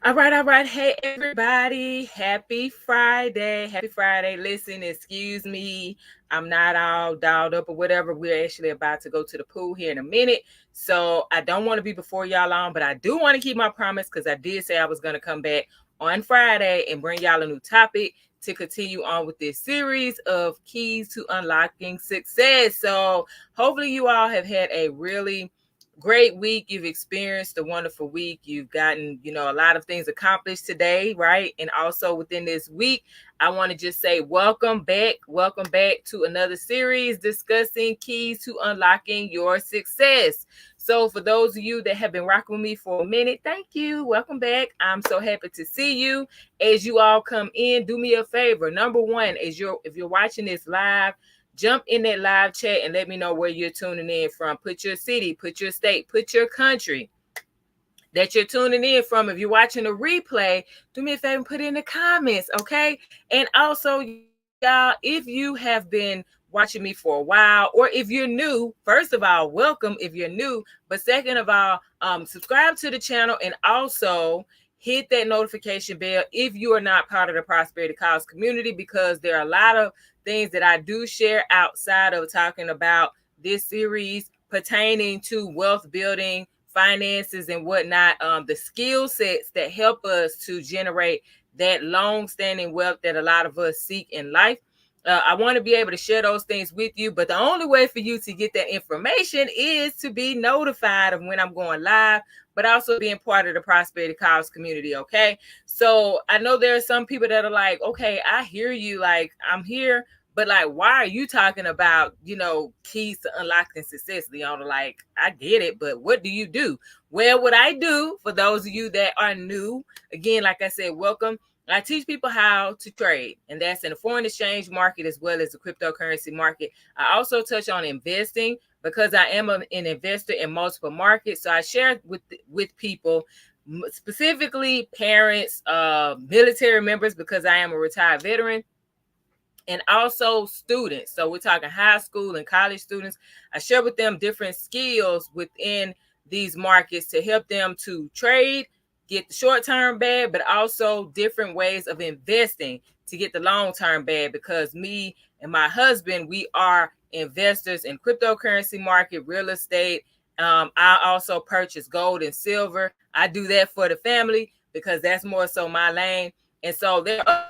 All right, all right. Hey, everybody. Happy Friday. Happy Friday. Listen, excuse me. I'm not all dolled up or whatever. We're actually about to go to the pool here in a minute. So I don't want to be before y'all on, but I do want to keep my promise because I did say I was going to come back on Friday and bring y'all a new topic to continue on with this series of keys to unlocking success. So hopefully you all have had a really great week. You've experienced a wonderful week. You've gotten, a lot of things accomplished today, right? And also within this week, I want to just say welcome back. Welcome back to another series discussing keys to unlocking your success. So for those of you that have been rocking with me for a minute, thank you. Welcome back. I'm so happy to see you. As you all come in, do me a favor. Number one, if you're watching this live, jump in that live chat and let me know where you're tuning in from. Put your city, put your state, put your country that you're tuning in from. If you're watching a replay, do me a favor and put it in the comments, okay? And also, y'all, if you have been watching me for a while, or if you're new, first of all, welcome if you're new. But second of all, subscribe to the channel and also hit that notification bell if you are not part of the Prosperity Cause community, because there are a lot of things that I do share outside of talking about this series pertaining to wealth building, finances, and whatnot. The skill sets that help us to generate that long-standing wealth that a lot of us seek in life. I want to be able to share those things with you, but the only way for you to get that information is to be notified of when I'm going live, but also being part of the Prosperity Cause community, okay? So I know there are some people that are like, okay, I hear you, like, I'm here, but like, why are you talking about, keys to unlocking success, Leona? Like, I get it, but what do you do? Well, what I do, for those of you that are new, again, like I said, welcome. I teach people how to trade, and that's in the foreign exchange market as well as the cryptocurrency market. I also touch on investing because I am an investor in multiple markets. So I share with people, specifically parents, military members, because I am a retired veteran, and also students. So we're talking high school and college students. I share with them different skills within these markets to help them to trade, get the short-term bag, but also different ways of investing to get the long-term bag, because me and my husband, we are investors in cryptocurrency market, real estate. I also purchase gold and silver. I do that for the family because that's more so my lane. And so there are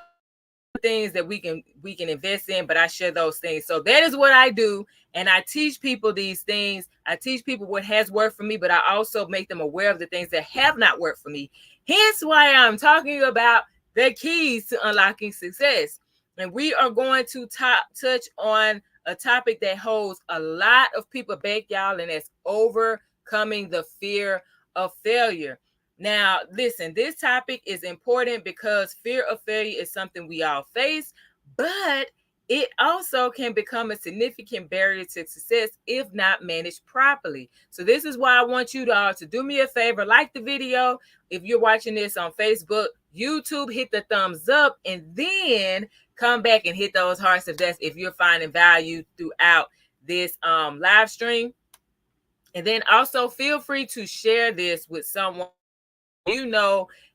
things that we can invest in, but I share those things. So that is what I do, and I teach people these things. I teach people what has worked for me, but I also make them aware of the things that have not worked for me. Hence why I'm talking about the keys to unlocking success. And we are going to touch on a topic that holds a lot of people back, y'all, and that's overcoming the fear of failure. Now, listen, this topic is important because fear of failure is something we all face, but it also can become a significant barrier to success if not managed properly. So this is why I want you to do me a favor, like the video. If you're watching this on Facebook, YouTube, hit the thumbs up, and then come back and hit those hearts if you're finding value throughout this live stream. And then also feel free to share this with someone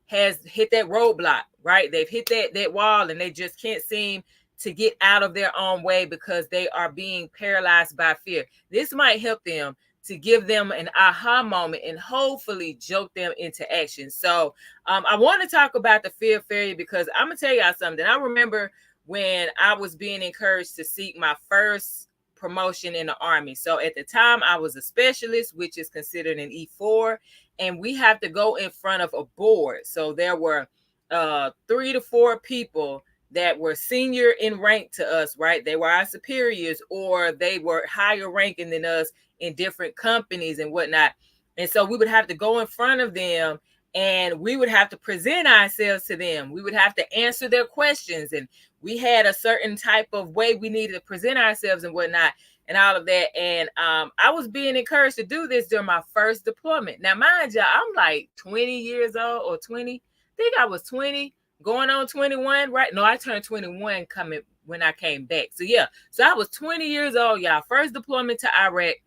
has hit that roadblock, right? They've hit that wall and they just can't seem to get out of their own way because they are being paralyzed by fear. This might help them to give them an aha moment and hopefully jolt them into action. So I want to talk about the fear of failure because I'm gonna tell y'all something. I remember when I was being encouraged to seek my first promotion in the Army. So at the time I was a specialist, which is considered an E4, and we have to go in front of a board. So there were 3 to 4 people that were senior in rank to us, right? They were our superiors, or they were higher ranking than us in different companies and whatnot. And so we would have to go in front of them and we would have to present ourselves to them. We would have to answer their questions, and we had a certain type of way we needed to present ourselves and whatnot and all of that. And I was being encouraged to do this during my first deployment. Now, mind you, I'm like 20 years old or 20. I think I was 20 going on 21, right? No, I turned 21 coming when I came back. So yeah, so I was 20 years old, y'all. First deployment to Iraq.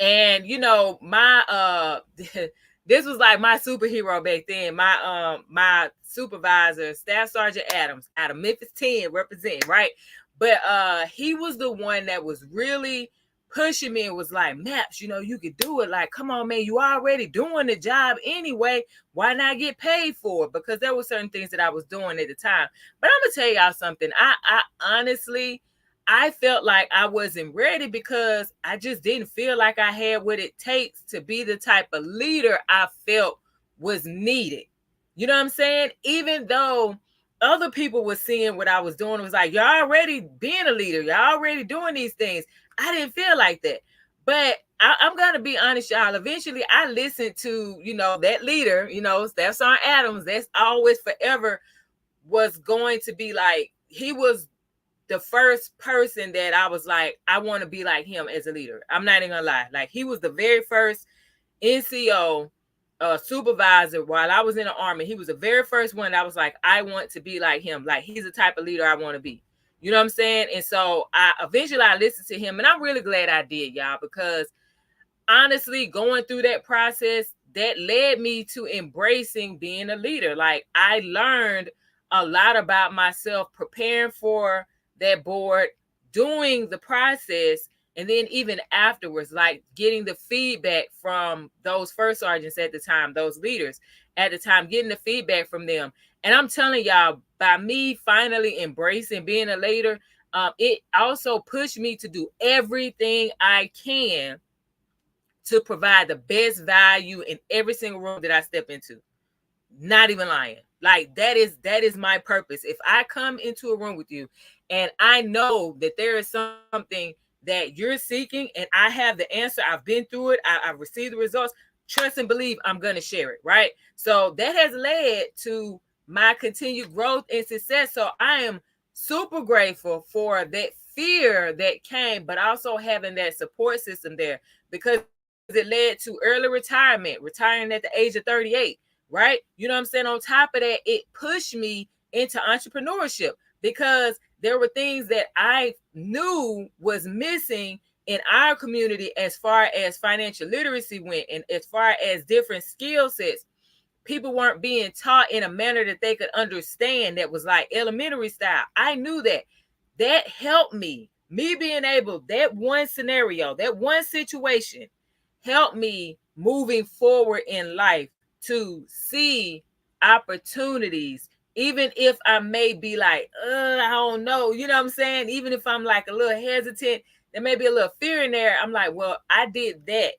And my this was like my superhero back then. My supervisor, Staff Sergeant Adams, out of Memphis 10, representing, right? But he was the one that was really pushing me and was like, Maps, you know, you could do it. Like, come on, man, you already doing the job anyway. Why not get paid for it? Because there were certain things that I was doing at the time. But I'm gonna tell y'all something. I honestly, I felt like I wasn't ready because I just didn't feel like I had what it takes to be the type of leader I felt was needed. You know what I'm saying? Even though other people were seeing what I was doing, it was like, you're already being a leader, you're already doing these things. I didn't feel like that. But I'm gonna be honest, y'all. Eventually, I listened to, you know, that leader, you know, Staff Sergeant Adams. That's always forever was going to be like, he was the first person that I was like, I want to be like him as a leader. I'm not even gonna lie. Like, he was the very first NCO supervisor while I was in the Army. He was the very first one that I was like, I want to be like him. Like, he's the type of leader I want to be. You know what I'm saying? And so I eventually I listened to him, and I'm really glad I did, y'all, because honestly, going through that process, that led me to embracing being a leader. Like, I learned a lot about myself preparing for that board, doing the process, and then even afterwards, like getting the feedback from those first sergeants at the time, those leaders at the time, getting the feedback from them. And I'm telling y'all, by me finally embracing being a leader, it also pushed me to do everything I can to provide the best value in every single room that I step into. Not even lying. Like, that is my purpose. If I come into a room with you and I know that there is something that you're seeking and I have the answer, I've been through it, I've received the results, trust and believe I'm going to share it, right? So that has led to my continued growth and success. So I am super grateful for that fear that came, but also having that support system there, because it led to early retirement, retiring at the age of 38, right? You know what I'm saying? On top of that, it pushed me into entrepreneurship because there were things that I knew was missing in our community as far as financial literacy went, and as far as different skill sets. People weren't being taught in a manner that they could understand that was like elementary style. I knew that. That helped me. Me being able, that one scenario, that one situation helped me moving forward in life to see opportunities, even if I may be like, I don't know, you know what I'm saying? Even if I'm like a little hesitant, there may be a little fear in there. I'm like, well, I did that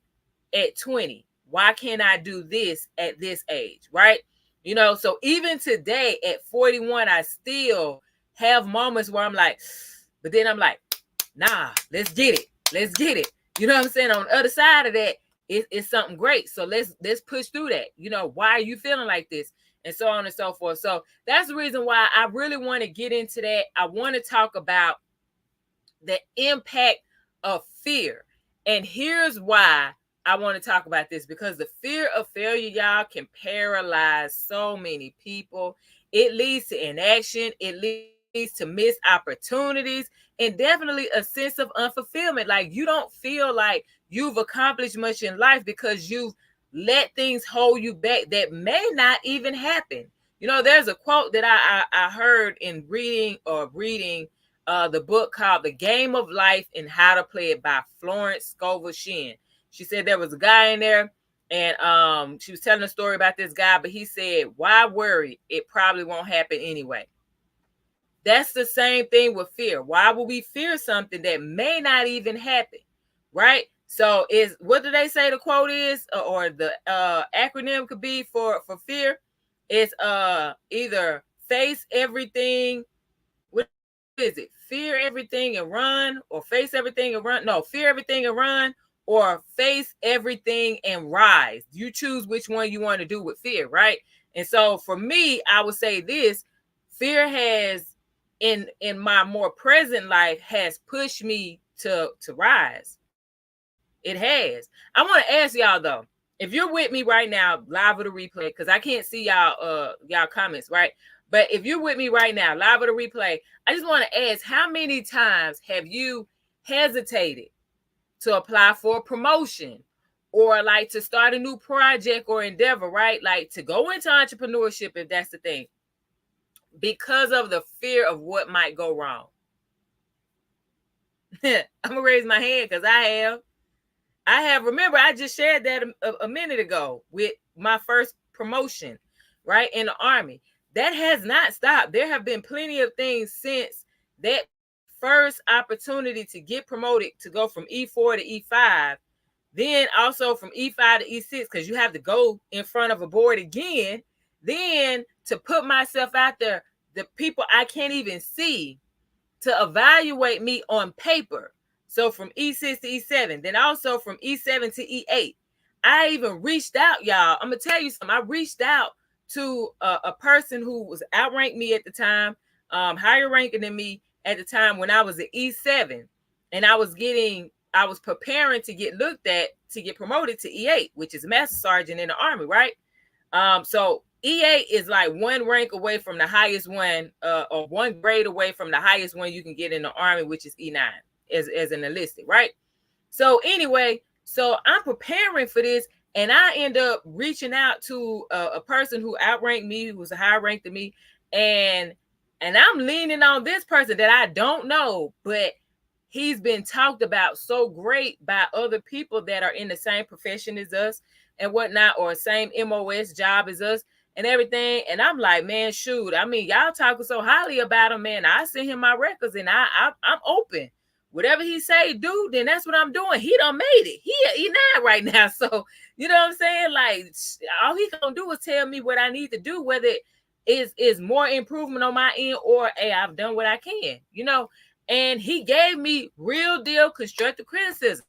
at 20. Why can't I do this at this age, right? You know, so even today at 41, I still have moments where I'm like, but then I'm like, nah, let's get it. Let's get it. You know what I'm saying? On the other side of that, it's something great. So let's push through that. You know, why are you feeling like this? And so on and so forth. So that's the reason why I really want to get into that. I want to talk about the impact of fear. And here's why I want to talk about this, because the fear of failure, y'all, can paralyze so many people. It leads to inaction. It leads to missed opportunities, and definitely a sense of unfulfillment. Like, you don't feel like you've accomplished much in life because you've let things hold you back that may not even happen. You know, there's a quote that I heard in reading the book called The Game of Life and How to Play It by Florence Scovel Shinn. She said there was a guy in there, and she was telling a story about this guy, but he said, why worry? It probably won't happen anyway. That's the same thing with fear. Why would we fear something that may not even happen, right? So what do they say the quote is, or the acronym could be for fear? It's either face everything. What is it? Fear everything and run, or face everything and run? No, fear everything and run, or face everything and rise. You choose which one you want to do with fear, right? And so for me, I would say this: fear has, in my more present life, has pushed me to rise. It has. I want to ask y'all though, if you're with me right now, live or the replay, because I can't see y'all comments, right? But if you're with me right now, live or the replay, I just want to ask, how many times have you hesitated to apply for a promotion, or like to start a new project or endeavor, right? Like to go into entrepreneurship, if that's the thing, because of the fear of what might go wrong. I'm gonna raise my hand because I have, remember, I just shared that a minute ago with my first promotion, right, in the Army. That has not stopped. There have been plenty of things since that first opportunity to get promoted, to go from E4 to E5, then also from E5 to E6, because you have to go in front of a board again, then to put myself out there, the people I can't even see, to evaluate me on paper. So from E6 to E7, then also from E7 to E8. I even reached out, y'all. I'm gonna tell you something. I reached out to a person who was outranked me at the time, higher ranking than me at the time when I was at E7, and I was preparing to get looked at to get promoted to E8, which is master sergeant in the Army, right? So E8 is like one rank away from the highest one, or one grade away from the highest one you can get in the Army, which is E9 as an enlisted, right? So anyway, so I'm preparing for this, and I end up reaching out to a person who outranked me, who was a higher rank than me, and I'm leaning on this person that I don't know, but he's been talked about so great by other people that are in the same profession as us and whatnot, or same MOS job as us and everything. And I'm like, man, shoot, I mean, y'all talking so highly about him, man. I send him my records, and I'm open. Whatever he say do, then that's what I'm doing. He done made it. He E9 right now. So, you know what I'm saying? Like, all he gonna do is tell me what I need to do, whether it is more improvement on my end, or, hey, I've done what I can, you know? And he gave me real deal constructive criticism.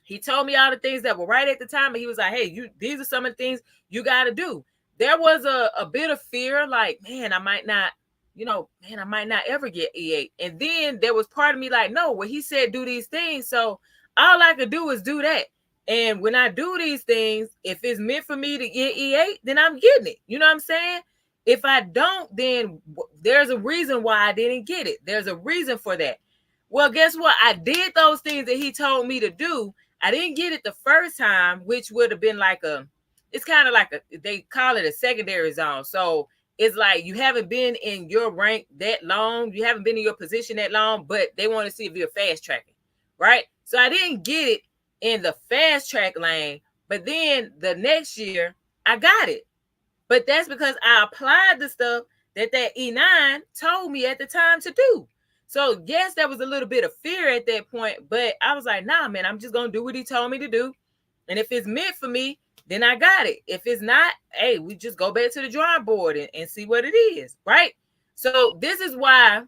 He told me all the things that were right at the time, and he was like, hey, these are some of the things you got to do. There was a bit of fear, like, man, I might not ever get E8. And then there was part of me like, no, well, he said do these things, so all I could do is do that. And when I do these things, if it's meant for me to get E8, then I'm getting it. You know what I'm saying? If I don't, then there's a reason why I didn't get it. There's a reason for that. Well, guess what? I did those things that he told me to do. I didn't get it the first time, which would have been like it's kind of like they call it a secondary zone. So it's like you haven't been in your rank that long. You haven't been in your position that long, but they want to see if you're fast tracking, right? So I didn't get it in the fast track lane, but then the next year I got it. But that's because I applied the stuff that E9 told me at the time to do. So yes, there was a little bit of fear at that point, but I was like, nah, man, I'm just going to do what he told me to do. And if it's meant for me, then I got it. If it's not, hey, we just go back to the drawing board and see what it is, right? So this is why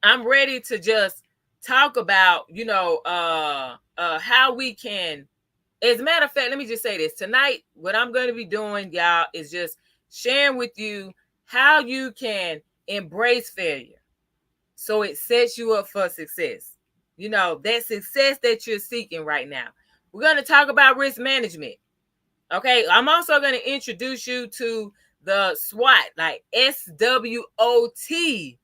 I'm ready to just talk about, how we can. As a matter of fact, let me just say this. Tonight, what I'm going to be doing, y'all, is just sharing with you how you can embrace failure so it sets you up for success. You know, that success that you're seeking right now. We're going to talk about risk management. Okay, I'm also going to introduce you to the SWOT, like SWOT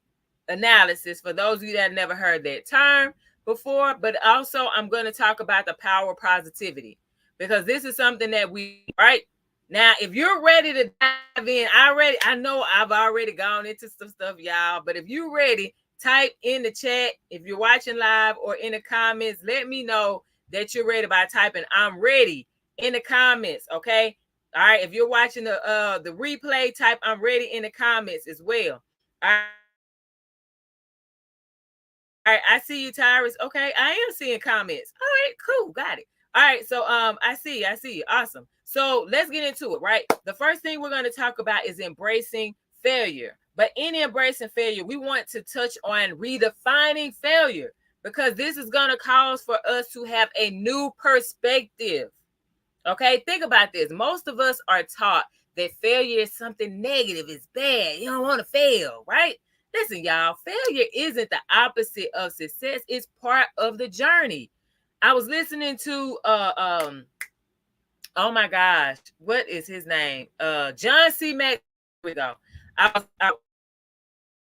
analysis, for those of you that never heard that term before. But also I'm going to talk about the power of positivity, because this is something that we, right now, if you're ready to dive in, I know I've already gone into some stuff, y'all, but if you're ready, type in the chat. If you're watching live or in the comments, let me know that you're ready by typing I'm ready in the comments. Okay, all right, if you're watching the replay, type I'm ready in the comments as well. All right, I see you, Tyrus. Okay, I am seeing comments. All right, cool, got it. All right, so I see you. Awesome. So let's get into it, right? The first thing we're going to talk about is embracing failure. But in embracing failure, we want to touch on redefining failure, because this is going to cause for us to have a new perspective. Okay, think about this. Most of us are taught that failure is something negative, it's bad. You don't want to fail, right? Listen, y'all, failure isn't the opposite of success. It's part of the journey. I was listening to oh my gosh, what is his name? John C. Mack. Here we go. I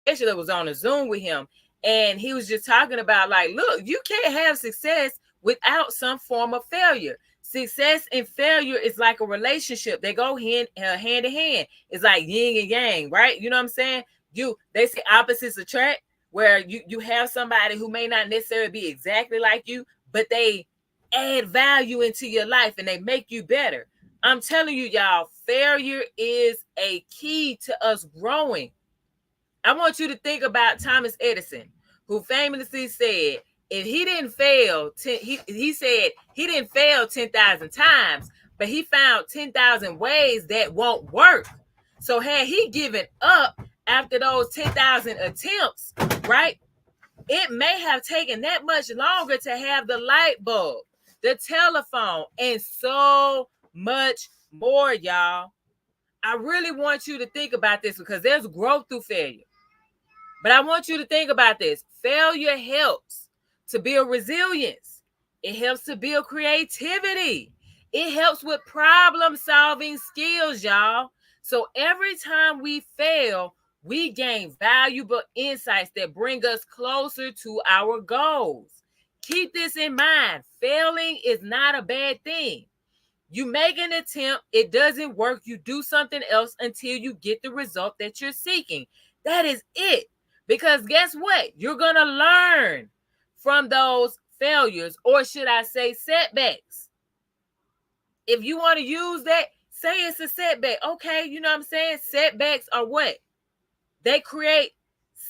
actually was on a Zoom with him, and he was just talking about, like, look, you can't have success without some form of failure. Success and failure is like a relationship. They go hand in hand. It's like yin and yang, right? You know what I'm saying? They say opposites attract, where you have somebody who may not necessarily be exactly like you, but they add value into your life and they make you better. I'm telling you, y'all, failure is a key to us growing. I want you to think about Thomas Edison, who famously said, if he didn't fail, he said he didn't fail 10,000 times, but he found 10,000 ways that won't work. So had he given up after those 10,000 attempts, right, it may have taken that much longer to have the light bulb, the telephone, and so much more, y'all. I really want you to think about this because there's growth through failure. But I want you to think about this. Failure helps to build resilience. It helps to build creativity. It helps with problem-solving skills, y'all. So every time we fail, we gain valuable insights that bring us closer to our goals. Keep this in mind. Failing is not a bad thing. You make an attempt, it doesn't work, you do something else until you get the result that you're seeking. That is it. Because guess what? You're going to learn from those failures, or should I say setbacks. If you want to use that, say it's a setback. Okay, you know what I'm saying? Setbacks are what? They create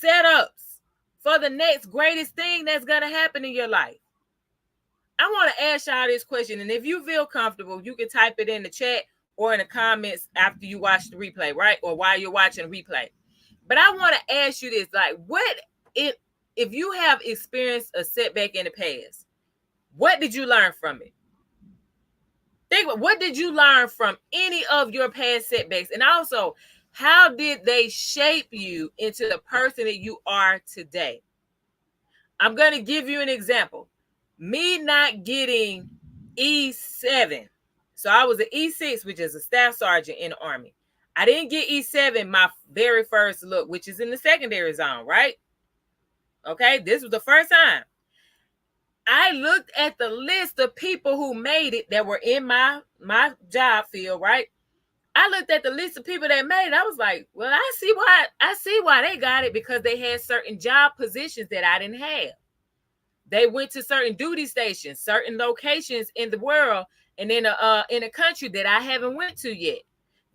setups for the next greatest thing that's going to happen in your life. I want to ask y'all this question, and if you feel comfortable, you can type it in the chat or in the comments after you watch the replay, right? Or while you're watching the replay. But I want to ask you this, like, what if you have experienced a setback in the past, what did you learn from it? Think about what did you learn from any of your past setbacks? And also, how did they shape you into the person that you are today? I'm going to give you an example. Me not getting E7. So I was an E6, which is a staff sergeant in the Army. I didn't get E7 my very first look, which is in the secondary zone, right? Okay, this was the first time. I looked at the list of people who made it that were in my job field, right? I looked at the list of people that made it. I was like, well, I see why they got it, because they had certain job positions that I didn't have. They went to certain duty stations, certain locations in the world and in a country that I haven't went to yet.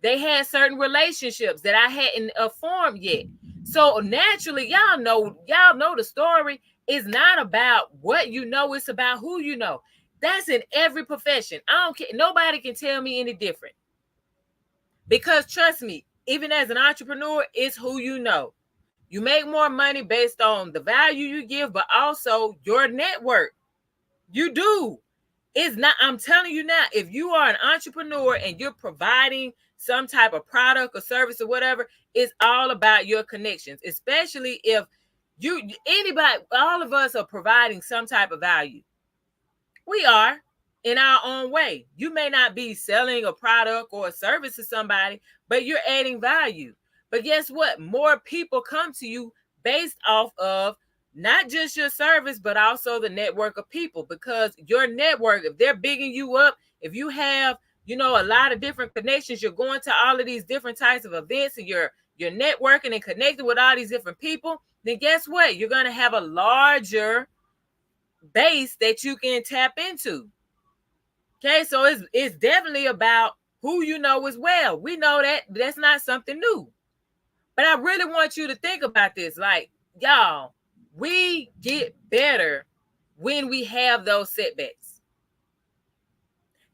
They had certain relationships that I hadn't formed yet. So naturally, y'all know the story is not about what you know, it's about who you know. That's in every profession. I don't care. Nobody can tell me any different. Because trust me, even as an entrepreneur, it's who you know. You make more money based on the value you give, but also your network. You do. It's not, I'm telling you now, if you are an entrepreneur and you're providing some type of product or service or whatever, it's all about your connections, especially if all of us are providing some type of value. We are in our own way. You may not be selling a product or a service to somebody, but you're adding value. But guess what? More people come to you based off of not just your service, but also the network of people, because your network, if they're bigging you up, if you have, a lot of different connections, you're going to all of these different types of events and you're networking and connecting with all these different people, then guess what? You're going to have a larger base that you can tap into. Okay, so it's definitely about who you know as well. We know that that's not something new. But I really want you to think about this. Like, y'all, we get better when we have those setbacks.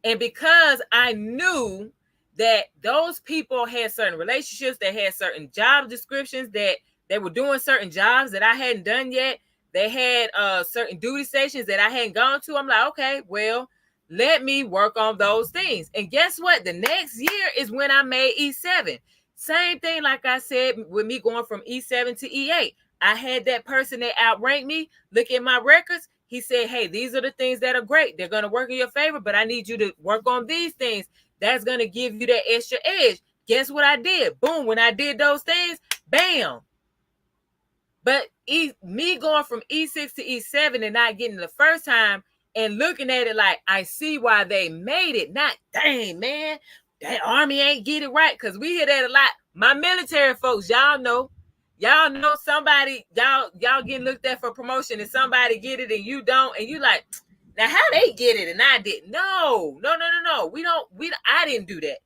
And because I knew that those people had certain relationships, they had certain job descriptions, that they were doing certain jobs that I hadn't done yet. They had certain duty stations that I hadn't gone to. I'm like, okay, well, let me work on those things. And guess what? The next year is when I made E7. Same thing, like I said, with me going from E7 to E8. I had that person that outranked me look at my records. He said, hey, these are the things that are great. They're going to work in your favor, but I need you to work on these things. That's going to give you that extra edge. Guess what I did? Boom. When I did those things, bam. But me going from E6 to E7 and not getting the first time, and looking at it like, I see why they made it. Not, dang, man, that Army ain't get it right. Because we hear that a lot. My military folks, y'all know somebody, y'all getting looked at for promotion and somebody get it and you don't. And you like, now how they get it and I didn't? No. I didn't do that.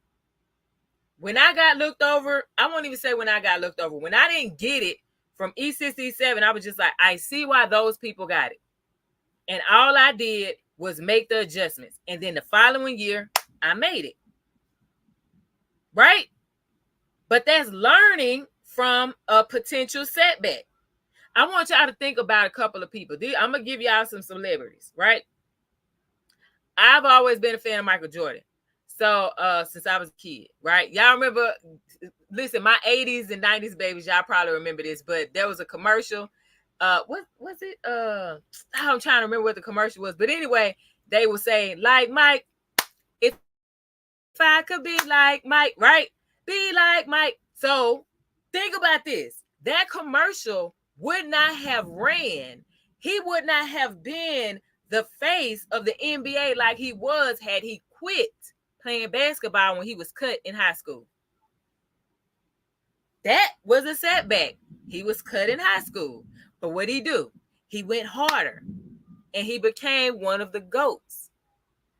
When I got looked over, I won't even say when I got looked over. When I didn't get it from E6, E7, I was just like, I see why those people got it. And all I did was make the adjustments. And then the following year, I made it. Right? But that's learning from a potential setback. I want y'all to think about a couple of people. I'm going to give y'all some celebrities, right? I've always been a fan of Michael Jordan. So since I was a kid, right? Y'all remember, listen, my 80s and 90s babies, y'all probably remember this, but there was a commercial. What was it? I'm trying to remember what the commercial was. But anyway, they were saying, like Mike, if I could be like Mike, right? Be like Mike. So think about this. That commercial would not have ran. He would not have been the face of the NBA like he was had he quit playing basketball when he was cut in high school. That was a setback. He was cut in high school. But what did he do? He went harder and he became one of the GOATs.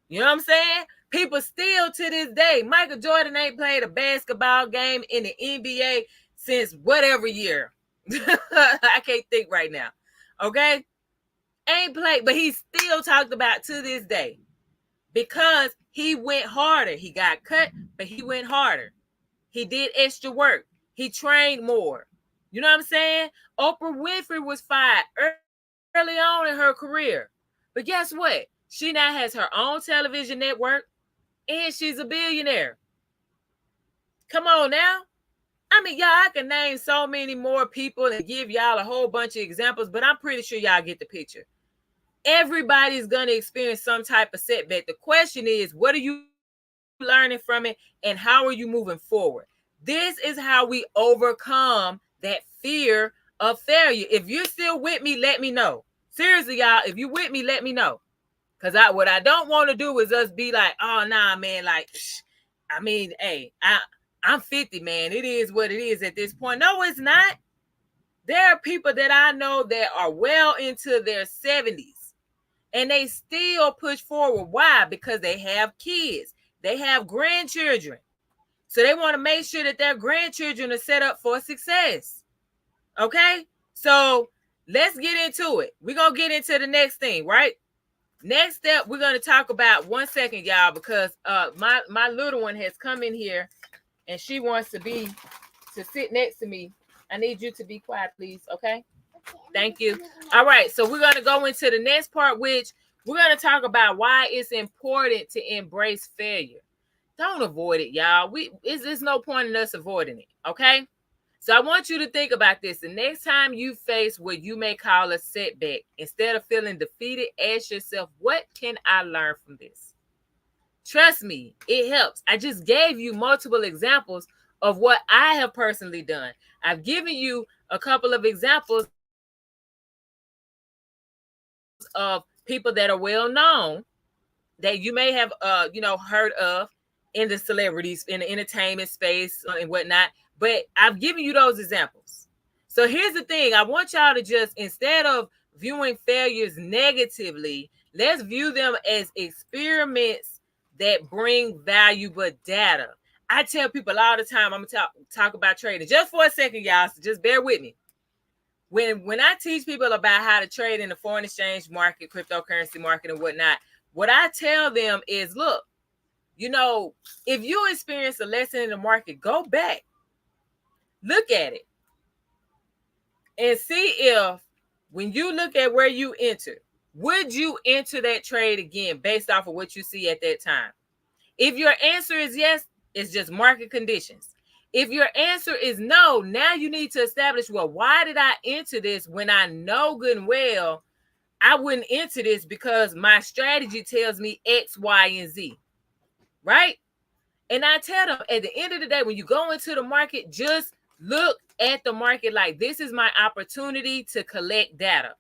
You know what I'm saying? People still to this day, Michael Jordan ain't played a basketball game in the NBA since whatever year. I can't think right now. Okay? Ain't played, but he's still talked about to this day because he went harder. He got cut, but he went harder. He did extra work. He trained more. You know what I'm saying? Oprah Winfrey was fired early on in her career. But guess what? She now has her own television network and she's a billionaire. Come on now. I mean, y'all, I can name so many more people and give y'all a whole bunch of examples, but I'm pretty sure y'all get the picture. Everybody's going to experience some type of setback. The question is, what are you learning from it and how are you moving forward? This is how we overcome that fear of failure. If you're still with me, let me know. Seriously, y'all, if you're with me, let me know. Because what I don't want to do is us be like, oh, nah, man, like, I mean, hey, I'm 50, man. It is what it is at this point. No, it's not. There are people that I know that are well into their 70s and they still push forward. Why? Because they have kids. They have grandchildren. So they want to make sure that their grandchildren are set up for success. Okay? So let's get into it. We're going to get into the next thing, right? Next step, we're going to talk about, one second, y'all, because my little one has come in here and she wants to sit next to me. I need you to be quiet, please. Okay? Thank you. All right. So we're going to go into the next part, which we're going to talk about why it's important to embrace failure. Don't avoid it, y'all. There's no point in us avoiding it. Okay? So I want you to think about this. The next time you face what you may call a setback, instead of feeling defeated, ask yourself, what can I learn from this? Trust me, it helps. I just gave you multiple examples of what I have personally done. I've given you a couple of examples of people that are well known that you may have heard of in the celebrities, in the entertainment space and whatnot. But I've given you those examples. So here's the thing. I want y'all to just, instead of viewing failures negatively, let's view them as experiments that bring valuable data. I tell people all the time, I'm going to talk about trading. Just for a second, y'all, so just bear with me. When I teach people about how to trade in the foreign exchange market, cryptocurrency market and whatnot, what I tell them is, look, if you experience a lesson in the market, go back. Look at it and see if, when you look at where you entered, would you enter that trade again based off of what you see at that time? If your answer is yes, it's just market conditions. If your answer is no, now you need to establish, well, why did I enter this when I know good and well I wouldn't enter this because my strategy tells me X, Y, and Z, right? And I tell them at the end of the day, when you go into the market, just look at the market like, this is my opportunity to collect data.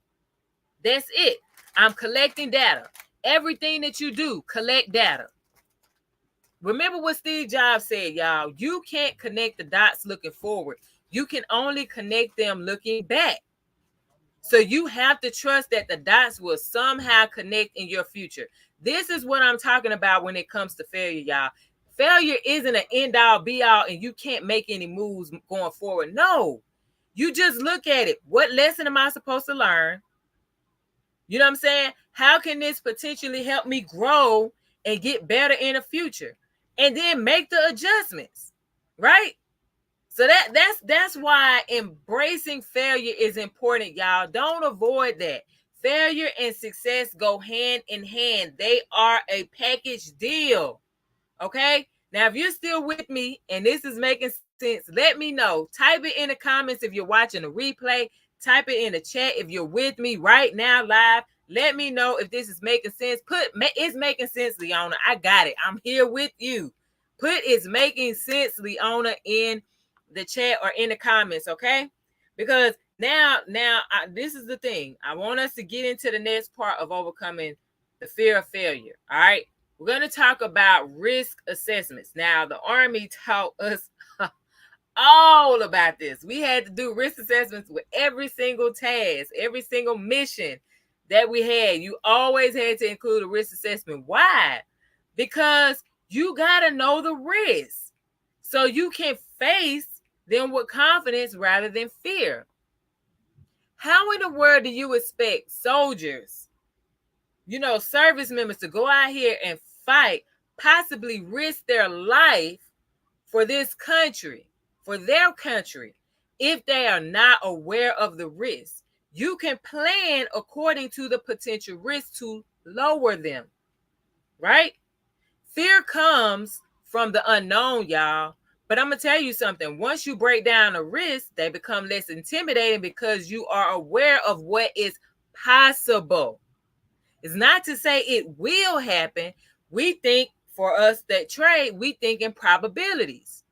That's it. I'm collecting data. Everything that you do, collect data. Remember what Steve Jobs said, y'all. You can't connect the dots looking forward. You can only connect them looking back. So you have to trust that the dots will somehow connect in your future. This is what I'm talking about when it comes to failure, y'all. Failure isn't an end all be all and you can't make any moves going forward. No, you just look at it. What lesson am I supposed to learn? You know what I'm saying? How can this potentially help me grow and get better in the future? And then make the adjustments, right? So that's why embracing failure is important, y'all. Don't avoid that. Failure and success go hand in hand. They are a package deal. Okay? Now, if you're still with me and this is making sense, let me know. Type it in the comments if you're watching a replay. Type it in the chat if you're with me right now live. Let me know if this is making sense. It's making sense, Leona. I got it. I'm here with you. Put it's making sense, Leona, in the chat or in the comments, okay? Because now, this is the thing. I want us to get into the next part of overcoming the fear of failure. All right. We're going to talk about risk assessments. Now, the Army taught us all about this. We had to do risk assessments with every single task, every single mission that we had. You always had to include a risk assessment. Why? Because you got to know the risk so you can face them with confidence rather than fear. How in the world do you expect soldiers, service members to go out here and fight, possibly risk their life for this country, for their country, if they are not aware of the risk? You can plan according to the potential risk to lower them, right? Fear comes from the unknown, y'all. But I'm going to tell you something. Once you break down the risk, they become less intimidating because you are aware of what is possible. It's not to say it will happen. We think, for us that trade, we think in probabilities.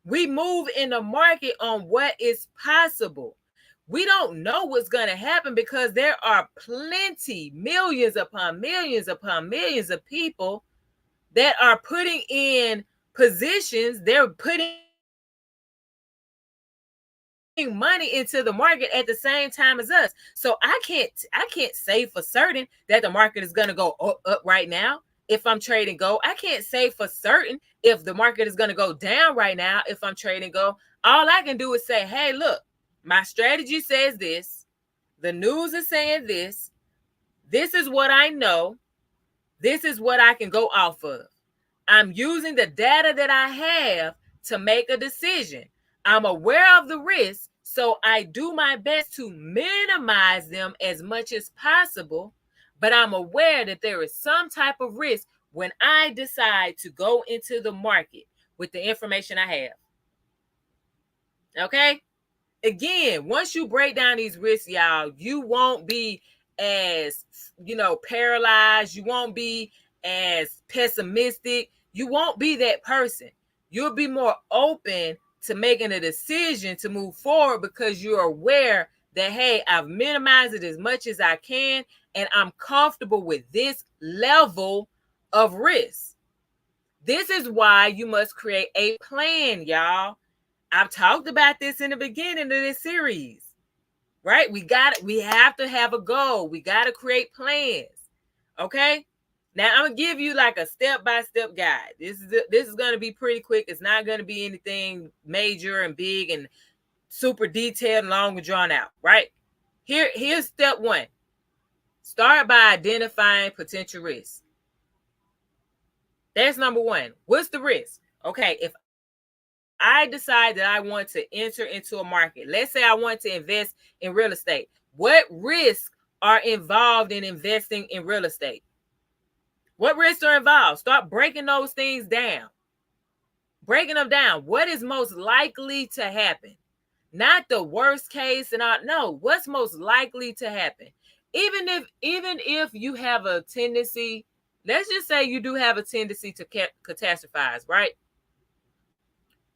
We move in the market on what is possible. We don't know what's going to happen because there are plenty, millions upon millions of people that are putting in positions. They're putting money into the market at the same time as us. So I can't say for certain that the market is going to go up right now if I'm trading gold. I can't say for certain if the market is going to go down right now if I'm trading gold. All I can do is say, hey, look, my strategy says this. The news is saying this. This is what I know. This is what I can go off of. I'm using the data that I have to make a decision. I'm aware of the risks, so I do my best to minimize them as much as possible, but I'm aware that there is some type of risk when I decide to go into the market with the information I have. Okay? Again, once you break down these risks, y'all, you won't be as, paralyzed. You won't be as pessimistic. You won't be that person. You'll be more open to making a decision to move forward because you're aware that, hey, I've minimized it as much as I can, and I'm comfortable with this level of risk. This is why you must create a plan, y'all. I've talked about this in the beginning of this series, right? We have to have a goal. We got to create plans. Okay. Now I'm gonna give you like a step-by-step guide. This is gonna be pretty quick. It's not gonna be anything major and big and super detailed and long and drawn out, right? Here's step one. Start by identifying potential risks. That's number one. What's the risk? Okay, if I decide that I want to enter into a market, let's say I want to invest in real estate, what risks are involved in investing in real estate? What risks are involved? Start breaking those things down. Breaking them down. What is most likely to happen? Not the worst case and all. No, what's most likely to happen? Even if you have a tendency, let's just say you do have a tendency to catastrophize, right?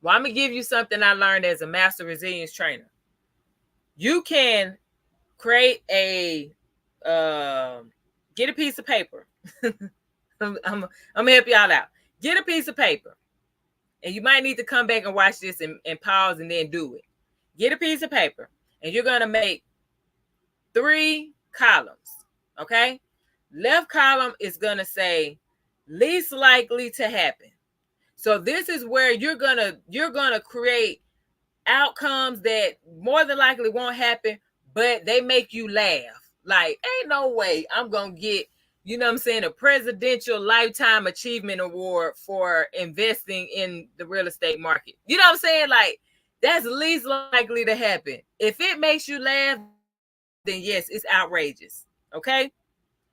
Well, I'm going to give you something I learned as a master resilience trainer. You can create get a piece of paper, I'm gonna help y'all out. Get a piece of paper, and you might need to come back and watch this and pause and then do it. Get a piece of paper, and you're gonna make 3 columns. Okay, left column is gonna say least likely to happen. So this is where you're gonna create outcomes that more than likely won't happen, but they make you laugh. Like, ain't no way I'm gonna get, you know what I'm saying, a presidential lifetime achievement award for investing in the real estate market. You know what I'm saying? Like, that's least likely to happen. If it makes you laugh, then yes, it's outrageous. Okay.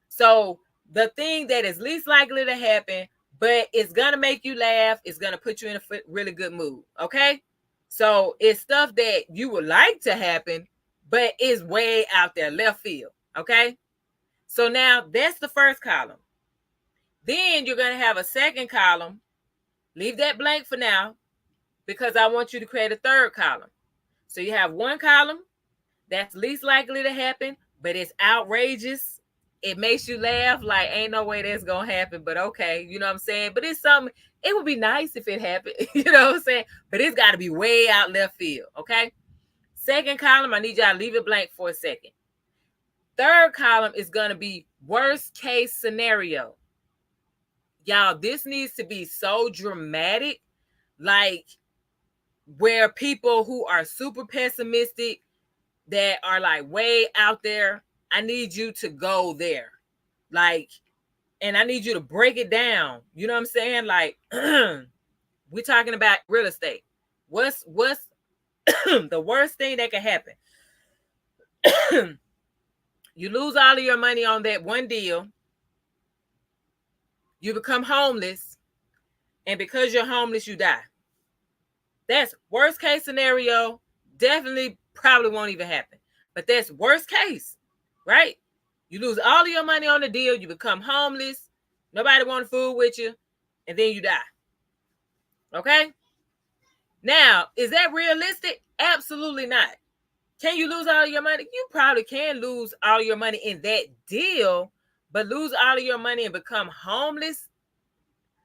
So the thing that is least likely to happen, but it's gonna make you laugh, it's gonna put you in a really good mood. Okay. So it's stuff that you would like to happen, but it's way out there, left field. Okay. So now that's the first column. Then you're going to have a second column. Leave that blank for now because I want you to create a third column. So you have one column that's least likely to happen, but it's outrageous. It makes you laugh like ain't no way that's going to happen, but okay. You know what I'm saying? But it's something, it would be nice if it happened. You know what I'm saying? But it's got to be way out left field. Okay. Second column, I need y'all to leave it blank for a second. Third column is going to be worst case scenario. Y'all, this needs to be so dramatic, like where people who are super pessimistic, that are like way out there, I need you to go there. Like, and I need you to break it down. You know what I'm saying? Like, we're talking about real estate. What's the worst thing that can happen? You lose all of your money on that one deal. You become homeless. And because you're homeless, you die. That's worst case scenario. Definitely probably won't even happen. But that's worst case, right? You lose all of your money on the deal. You become homeless. Nobody want to fool with you. And then you die. Okay? Now, is that realistic? Absolutely not. Can you lose all of your money? You probably can lose all your money in that deal, but lose all of your money and become homeless?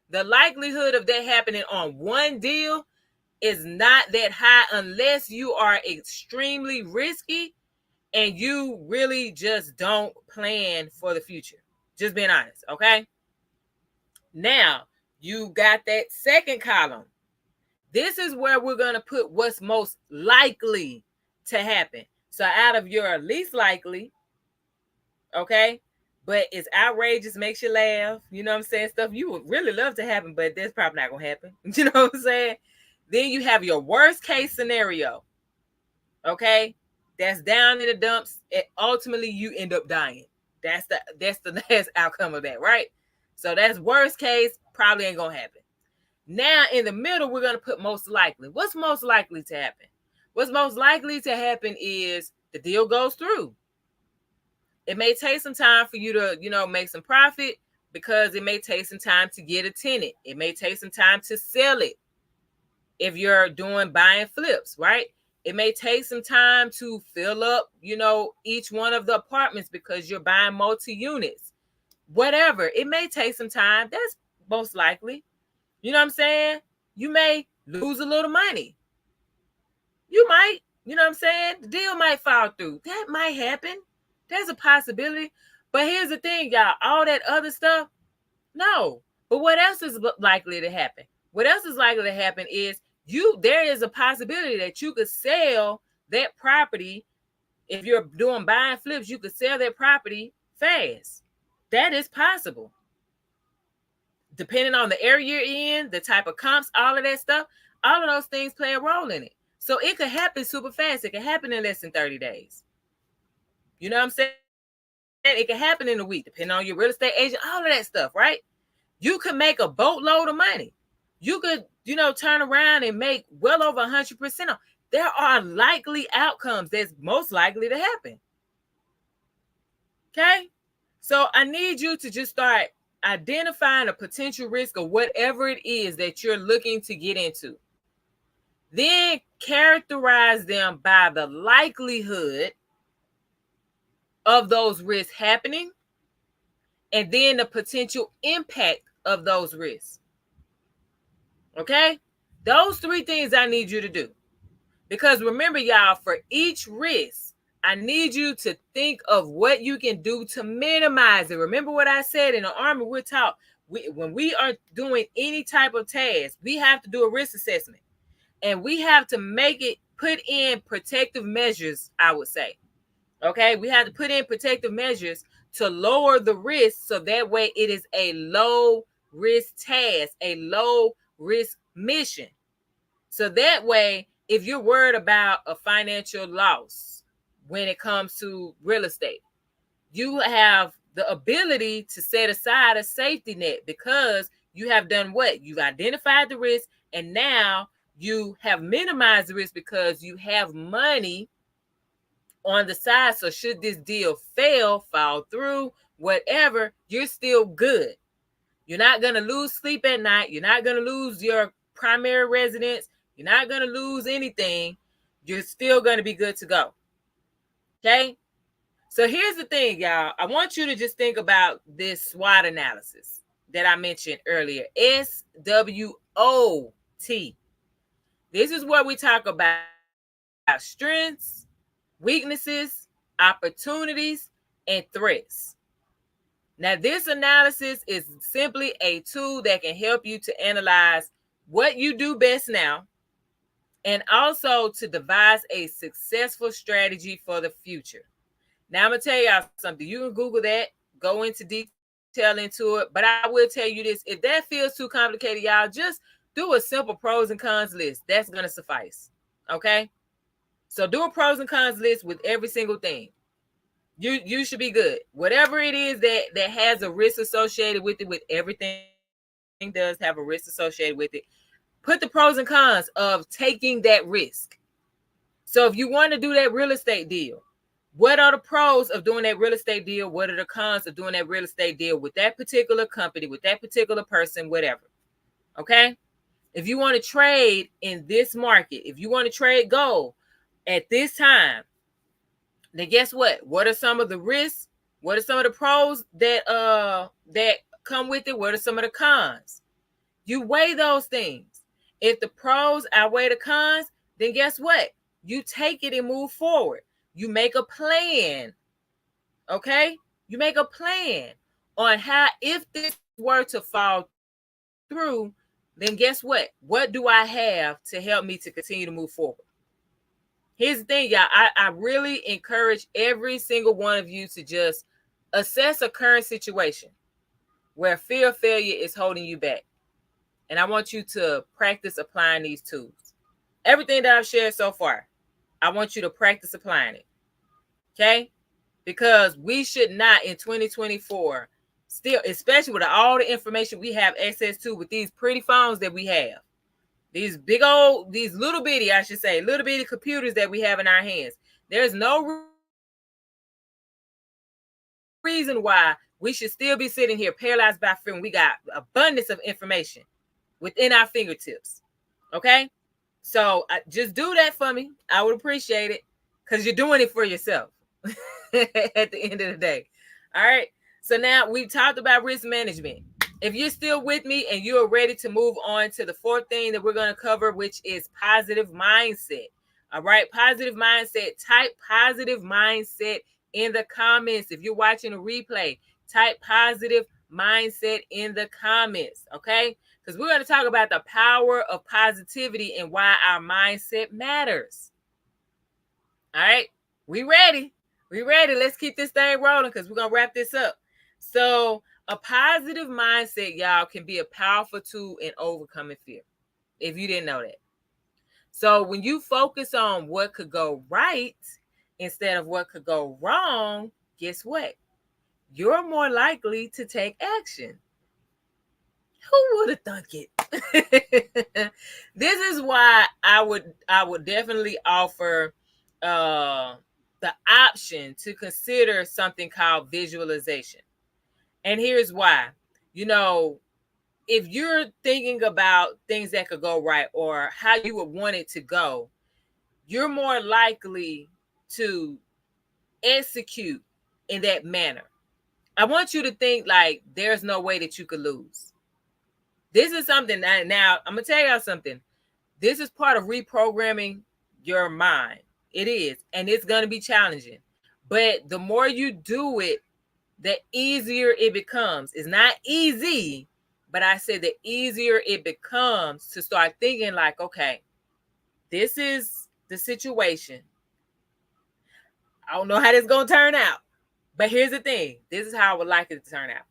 The likelihood of that happening on one deal is not that high unless you are extremely risky and you really just don't plan for the future. Just being honest, okay? Now, you got that second column. This is where we're going to put what's most likely to happen. So out of your least likely, okay, but it's outrageous, makes you laugh, you know what I'm saying, stuff you would really love to happen, but that's probably not going to happen. You know what I'm saying? Then you have your worst case scenario, okay, that's down in the dumps, and ultimately you end up dying. That's the last outcome of that, right? So that's worst case, probably ain't going to happen. Now, in the middle, we're going to put most likely. What's most likely to happen? What's most likely to happen is the deal goes through. It may take some time for you to, make some profit because it may take some time to get a tenant. It may take some time to sell it if you're doing buying flips, right? It may take some time to fill up, each one of the apartments because you're buying multi-units. Whatever. It may take some time. That's most likely. You know what I'm saying? You may lose a little money. You might, you know what I'm saying? The deal might fall through. That might happen. There's a possibility. But here's the thing, y'all. All that other stuff, no. But what else is likely to happen? What else is likely to happen is there is a possibility that you could sell that property. If you're doing buying flips, you could sell that property fast. That is possible. Depending on the area you're in, the type of comps, all of that stuff, all of those things play a role in it. So it could happen super fast. It could happen in less than 30 days. You know what I'm saying? It could happen in a week, depending on your real estate agent, all of that stuff, right? You could make a boatload of money. You could, turn around and make well over 100%. There are likely outcomes that's most likely to happen. Okay? So I need you to just start identifying a potential risk of whatever it is that you're looking to get into. Then characterize them by the likelihood of those risks happening and then the potential impact of those risks. Okay? Those 3 things I need you to do. Because remember, y'all, for each risk, I need you to think of what you can do to minimize it. Remember what I said in the Army, we're taught when we are doing any type of task, we have to do a risk assessment. And we have to put in protective measures, I would say. Okay, we have to put in protective measures to lower the risk, so that way it is a low risk task, a low risk mission. So that way, if you're worried about a financial loss when it comes to real estate, you have the ability to set aside a safety net, because you have done what? You've identified the risk, and now you have minimized the risk because you have money on the side. So should this deal fall through, whatever, you're still good. You're not going to lose sleep at night. You're not going to lose your primary residence. You're not going to lose anything. You're still going to be good to go. Okay? So here's the thing, y'all. I want you to just think about this SWOT analysis that I mentioned earlier. SWOT. This is where we talk about strengths, weaknesses, opportunities, and threats. Now, this analysis is simply a tool that can help you to analyze what you do best now, and also to devise a successful strategy for the future. Now, I'm going to tell y'all something. You can Google that, go into detail into it, but I will tell you this. If that feels too complicated, y'all, just do a simple pros and cons list. That's going to suffice. Okay? So do a pros and cons list with every single thing. You should be good. Whatever it is that has a risk associated with it, with everything does have a risk associated with it. Put the pros and cons of taking that risk. So if you want to do that real estate deal, what are the pros of doing that real estate deal? What are the cons of doing that real estate deal with that particular company, with that particular person, whatever? Okay? If you want to trade in this market, if you want to trade gold at this time, then guess what? What are some of the risks? What are some of the pros that come with it? What are some of the cons? You weigh those things. If the pros outweigh the cons, then guess what? You take it and move forward. You make a plan. Okay? You make a plan on how, if this were to fall through, then guess what? What do I have to help me to continue to move forward? Here's the thing, y'all. I really encourage every single one of you to just assess a current situation where fear of failure is holding you back. And I want you to practice applying these tools. Everything that I've shared so far, I want you to practice applying it. Okay? Because we should not in 2024, still, especially with all the information we have access to with these pretty phones that we have, these big old, these little bitty, I should say, little bitty computers that we have in our hands. There's no reason why we should still be sitting here paralyzed by fear when we got abundance of information within our fingertips. Okay? So just do that for me. I would appreciate it, because you're doing it for yourself at the end of the day. All right? So now we've talked about risk management. If you're still with me and you're ready to move on to the 4th thing that we're going to cover, which is positive mindset. All right, positive mindset. Type positive mindset in the comments. If you're watching a replay, type positive mindset in the comments, okay? Because we're going to talk about the power of positivity and why our mindset matters. All right, we ready? We ready? Let's keep this thing rolling, because we're going to wrap this up. So a positive mindset, y'all, can be a powerful tool in overcoming fear, if you didn't know that. So when you focus on what could go right instead of what could go wrong, guess what? You're more likely to take action. Who would have thunk it? This is why I would definitely offer the option to consider something called visualization. And here's why. You know, if you're thinking about things that could go right or how you would want it to go, you're more likely to execute in that manner. I want you to think like there's no way that you could lose. This is something that now I'm gonna tell y'all something. This is part of reprogramming your mind. It is, and it's gonna be challenging. But the more you do it, the easier it becomes. It's not easy, but I said the easier it becomes to start thinking like, okay, this is the situation. I don't know how this is gonna turn out, but here's the thing. This is how I would like it to turn out.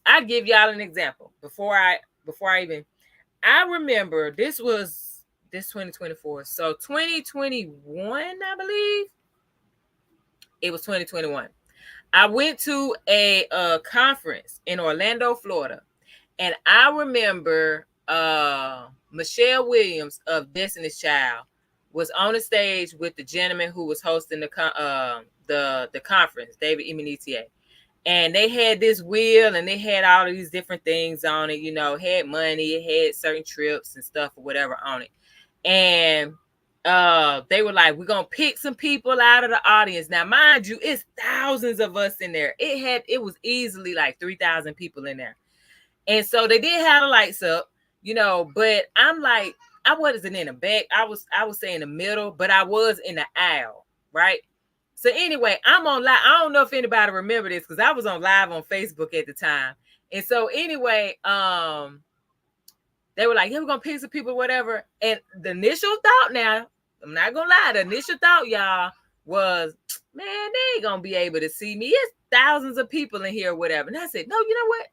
I'll give y'all an example before I even. I remember this 2024. So 2021, I believe it was 2021. I went to a conference in Orlando, Florida, and I remember Michelle Williams of Destiny's Child was on the stage with the gentleman who was hosting the conference, David Emanitier. And they had this wheel and they had all of these different things on it, had money, it had certain trips and stuff or whatever on it. And they were like, we're gonna pick some people out of the audience. Now, mind you, it's thousands of us in there. It was easily like 3,000 people in there. And so they did have the lights up, but I'm like, I wasn't in the back. I was saying the middle, but I was in the aisle, right? So anyway, I'm on live. I don't know if anybody remember this because I was on live on Facebook at the time. And so anyway, they were like, yeah, we're gonna pick some people, whatever. And the initial thought, now, I'm not gonna lie, the initial thought, y'all, was, man, they ain't gonna be able to see me. It's thousands of people in here, or whatever. And I said, no, you know what?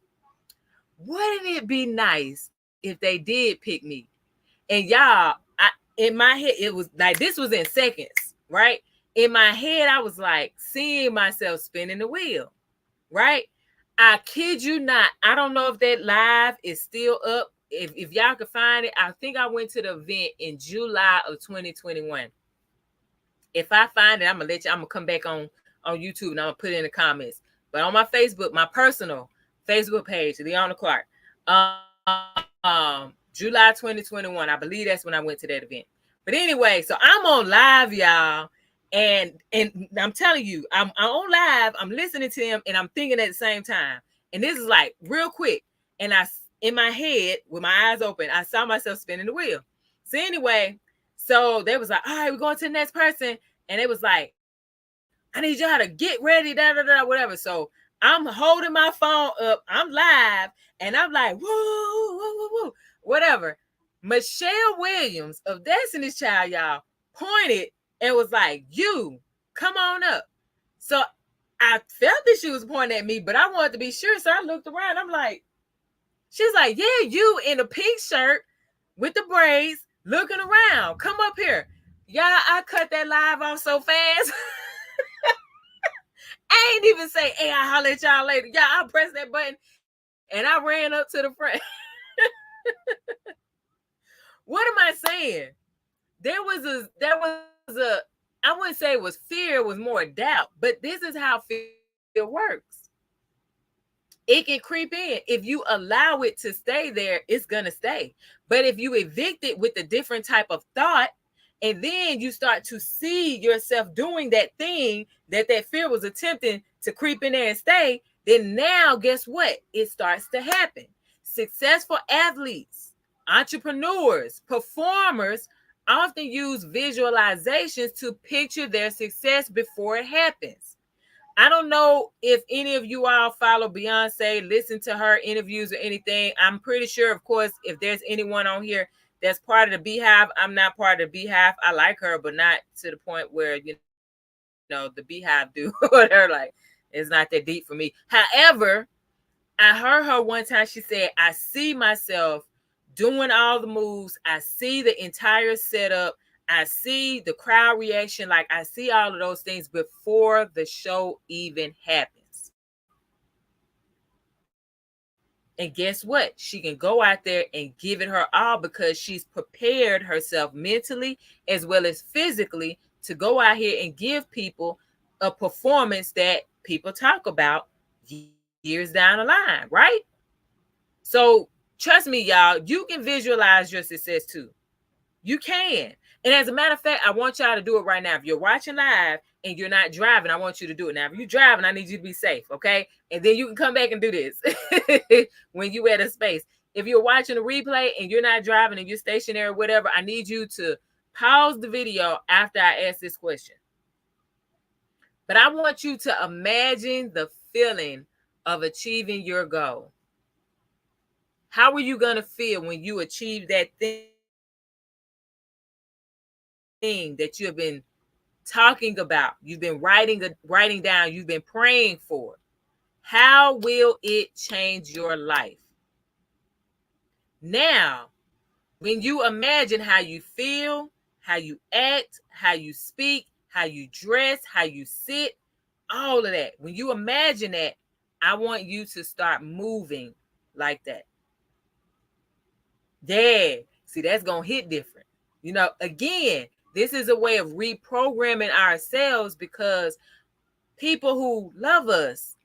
Wouldn't it be nice if they did pick me? And y'all, in my head, it was like, this was in seconds, right? In my head, I was like seeing myself spinning the wheel, right? I kid you not. I don't know if that live is still up. If y'all can find it, I think I went to the event in July of 2021. If I find it, I'm gonna come back on YouTube and I'm gonna put it in the comments. But on my Facebook, my personal Facebook page, Leona Clark, July 2021, I believe that's when I went to that event. But anyway, so I'm on live, y'all, and I'm telling you, I'm on live, I'm listening to him, and I'm thinking at the same time. And this is like real quick. And in my head, with my eyes open, I saw myself spinning the wheel. So anyway, so they was like, all right, we're going to the next person. And it was like, I need y'all to get ready, whatever. So I'm holding my phone up, I'm live, and I'm like, woo, whatever. Michelle Williams of Destiny's Child, y'all, pointed and was like, you, come on up. So I felt that she was pointing at me, but I wanted to be sure. So I looked around. I'm like, she's like, yeah, you in a pink shirt with the braids looking around. Come up here. Y'all, I cut that live off so fast. I ain't even say, hey, I'll holler at y'all later. Y'all, I pressed that button and I ran up to the front. What am I saying? There was a, I wouldn't say it was fear, it was more doubt. But this is how fear works. It can creep in. If you allow it to stay there, it's going to stay. But if you evict it with a different type of thought, and then you start to see yourself doing that thing that fear was attempting to creep in there and stay, then now guess what? It starts to happen. Successful athletes, entrepreneurs, performers often use visualizations to picture their success before it happens. I don't know if any of you all follow Beyonce, listen to her interviews or anything. I'm pretty sure, of course, if there's anyone on here that's part of the Beehive, I'm not part of the Beehive. I like her, but not to the point where, the Beehive do with her. Like, it's not that deep for me. However, I heard her one time, she said, I see myself doing all the moves. I see the entire setup. I see the crowd reaction. Like, I see all of those things before the show even happens. And guess what? She can go out there and give it her all because she's prepared herself mentally as well as physically to go out here and give people a performance that people talk about years down the line, right? So trust me, y'all, you can visualize your success too. You can. And as a matter of fact, I want y'all to do it right now. If you're watching live and you're not driving, I want you to do it now. If you're driving, I need you to be safe, okay? And then you can come back and do this when you at a space. If you're watching a replay and you're not driving and you're stationary or whatever, I need you to pause the video after I ask this question. But I want you to imagine the feeling of achieving your goal. How are you going to feel when you achieve that thing that you have been talking about, you've been writing down, you've been praying for? How will it change your life? Now, when you imagine how you feel, how you act, how you speak, how you dress, how you sit, all of that, when you imagine that, I want you to start moving like that. Yeah, see, that's going to hit different. You know, again, this is a way of reprogramming ourselves, because people who love us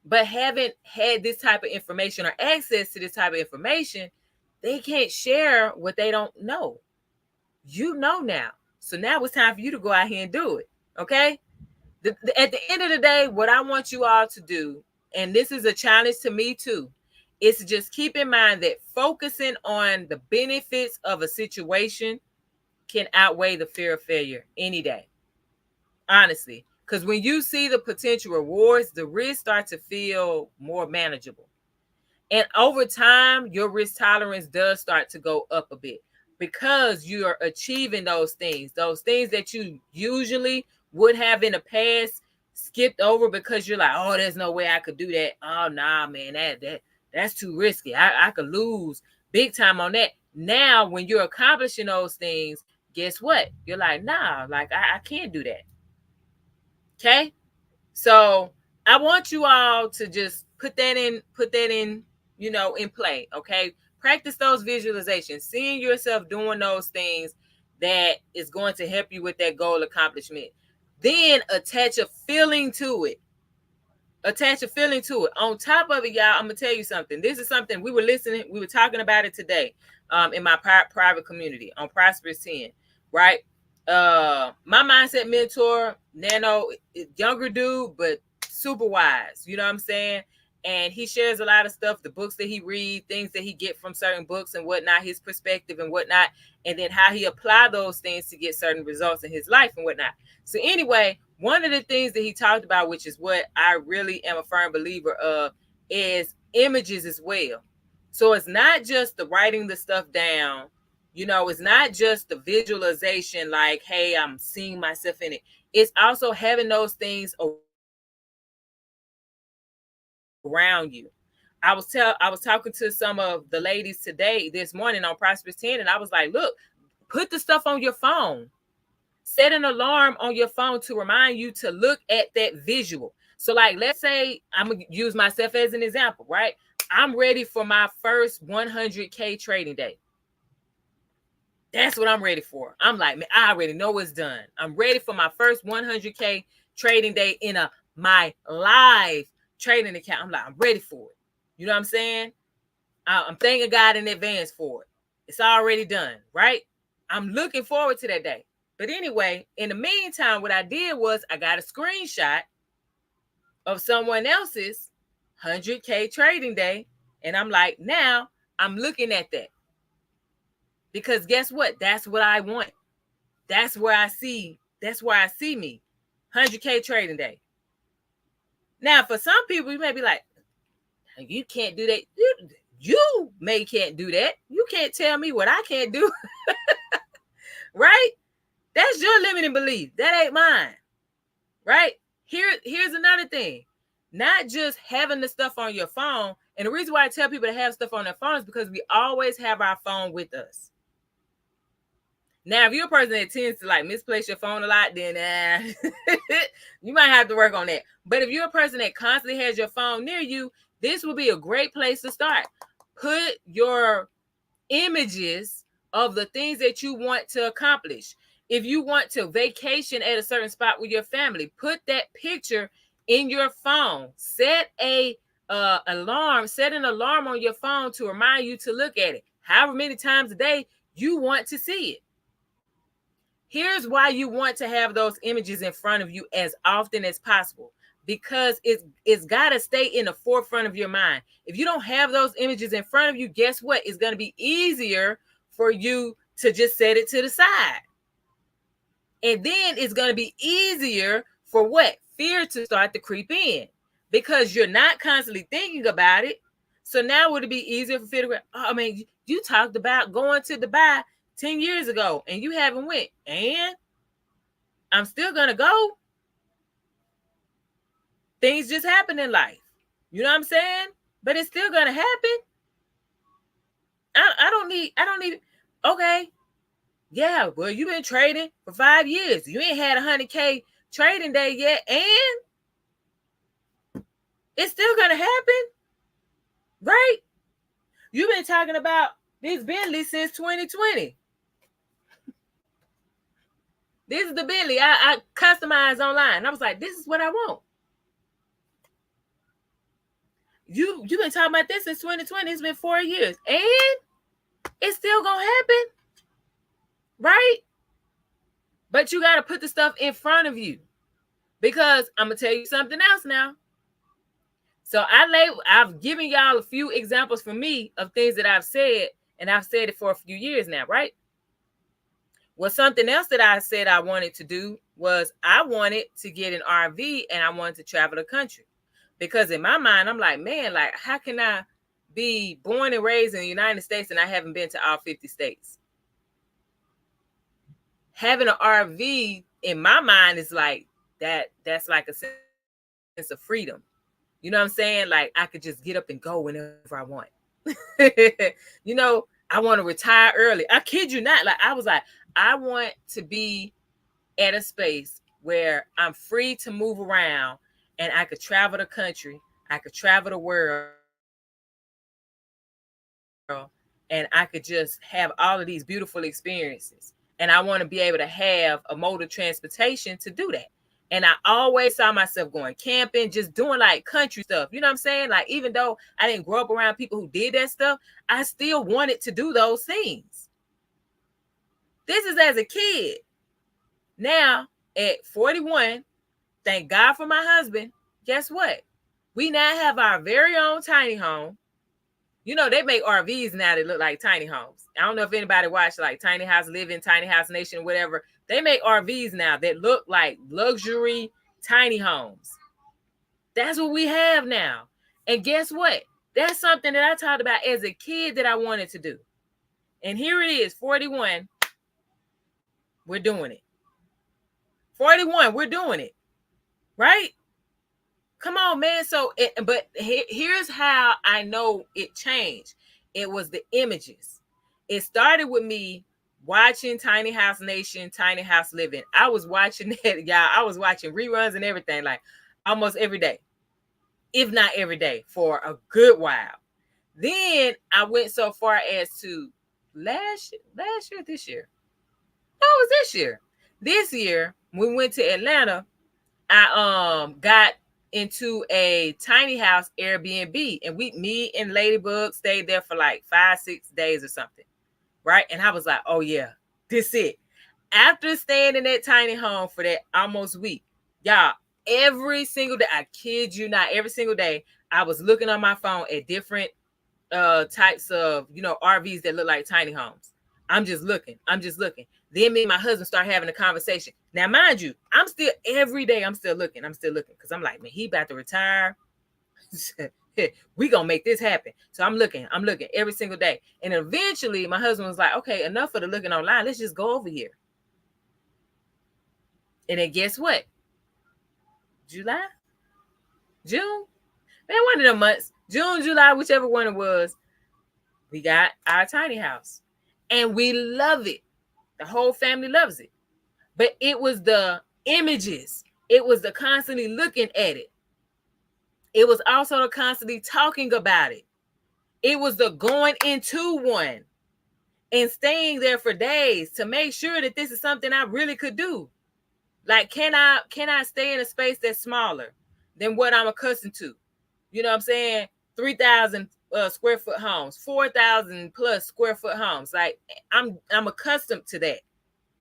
but haven't had this type of information or access to this type of information, they can't share what they don't know. You know now. So now it's time for you to go out here and do it. Okay? At the end of the day, what I want you all to do, and this is a challenge to me too, is to just keep in mind that focusing on the benefits of a situation can outweigh the fear of failure any day. Honestly. Because when you see the potential rewards, the risks start to feel more manageable. And over time, your risk tolerance does start to go up a bit, because you are achieving those things that you usually would have in the past skipped over, because you're like, oh, there's no way I could do that. Oh, nah, man, that's too risky. I could lose big time on that. Now, when you're accomplishing those things, guess what? You're like, nah, like I can't do that. Okay? So I want you all to just put that in, you know, in play. Okay. Practice those visualizations, seeing yourself doing those things that is going to help you with that goal accomplishment. Then attach a feeling to it. On top of it, y'all, I'm gonna tell you something. This is something we were talking about it today in my private community on Prosperous 10, right? My mindset mentor, Nano, younger dude, but super wise, you know what I'm saying? And he shares a lot of stuff, the books that he reads, things that he get from certain books and whatnot, his perspective and whatnot, and then how he apply those things to get certain results in his life and whatnot. So anyway, one of the things that he talked about, which is what I really am a firm believer of, is images as well. So it's not just the writing the stuff down, you know, it's not just the visualization, like, hey, I'm seeing myself in it. It's also having those things around you. I was talking to some of the ladies this morning on Prosperous 10, and I was like, look, put the stuff on your phone. Set an alarm on your phone to remind you to look at that visual. So like, let's say I'm going to use myself as an example, right? I'm ready for my first 100K trading day. That's what I'm ready for. I'm like, man, I already know it's done. I'm ready for my first 100K trading day in my live trading account. I'm like, I'm ready for it. You know what I'm saying? I'm thanking God in advance for it. It's already done, right? I'm looking forward to that day. But anyway, in the meantime, what I did was I got a screenshot of someone else's 100K trading day. And I'm like, now I'm looking at that. Because guess what? That's what I want. That's where I see me. 100K trading day. Now, for some people, you may be like, you can't do that. You can't do that. You can't tell me what I can't do. Right? That's your limiting belief. That ain't mine. Right? Here's another thing. Not just having the stuff on your phone. And the reason why I tell people to have stuff on their phone is because we always have our phone with us. Now, if you're a person that tends to like misplace your phone a lot, then you might have to work on that. But if you're a person that constantly has your phone near you, this will be a great place to start. Put your images of the things that you want to accomplish. If you want to vacation at a certain spot with your family, put that picture in your phone. Set an alarm on your phone to remind you to look at it. However many times a day you want to see it. Here's why you want to have those images in front of you as often as possible, because it's got to stay in the forefront of your mind. If you don't have those images in front of you, guess what? It's going to be easier for you to just set it to the side. And then it's going to be easier for what? Fear to start to creep in, because you're not constantly thinking about it. So now would it be easier for fear to, oh, I mean, you talked about going to Dubai 10 years ago and you haven't went, and I'm still going to go. Things just happen in life. You know what I'm saying? But it's still going to happen. I don't need, okay. Yeah, well, you've been trading for 5 years. You ain't had 100K trading day yet, and it's still going to happen, right? You've been talking about this Bentley since 2020. This is the Bentley I customized online. I was like, this is what I want. You've been talking about this since 2020. It's been 4 years, and it's still going to happen, right? But you got to put the stuff in front of you, because I'm going to tell you something else now. So I've given y'all a few examples for me of things that I've said, and I've said it for a few years now, right? Well, something else that I said I wanted to do was I wanted to get an RV and I wanted to travel the country, because in my mind, I'm like, man, like, how can I be born and raised in the United States and I haven't been to all 50 states? Having an RV in my mind is like that's like a sense of freedom. You know what I'm saying? Like, I could just get up and go whenever I want. You know, I want to retire early. I kid you not. Like, I was like, I want to be at a space where I'm free to move around and I could travel the country. I could travel the world. And I could just have all of these beautiful experiences. And I want to be able to have a mode of transportation to do that. And I always saw myself going camping, just doing like country stuff. You know what I'm saying? Like, even though I didn't grow up around people who did that stuff, I still wanted to do those things. This is as a kid. Now, at 41, thank God for my husband. Guess what? We now have our very own tiny home. You know, they make RVs now that look like tiny homes. I don't know if anybody watched like Tiny House Living, Tiny House Nation, whatever. They make RVs now that look like luxury tiny homes. That's what we have now. And guess what? That's something that I talked about as a kid that I wanted to do. And here it is, 41. We're doing it. 41, we're doing it. Right? Come on, man. But here's how I know it changed. It was the images. It started with me watching Tiny House Nation, Tiny House Living. I was watching that, y'all. I was watching reruns and everything, like almost every day, if not every day, for a good while. Then I went so far as to this year. No, it was this year. This year, we went to Atlanta. I got into a tiny house Airbnb, and me and Ladybug stayed there for like 5-6 days or something, right? And I was like, oh yeah, this it. After staying in that tiny home for that almost week, y'all, every single day, I kid you not, every single day I was looking on my phone at different types of, you know, RVs that look like tiny homes. I'm just looking. Then me and my husband start having a conversation. Now, mind you, every day I'm still looking. Because I'm like, man, he about to retire. We gonna make this happen. So I'm looking every single day. And eventually my husband was like, okay, enough of the looking online. Let's just go over here. And then guess what? June? Man, one of them months. June, July, whichever one it was, we got our tiny house. And we love it. The whole family loves it. But it was the images. It was the constantly looking at it. It was also the constantly talking about it. It was the going into one and staying there for days to make sure that this is something I really could do. Like, can I stay in a space that's smaller than what I'm accustomed to? You know what I'm saying? 3,000 square foot homes, 4,000 plus square foot homes. Like, I'm accustomed to that,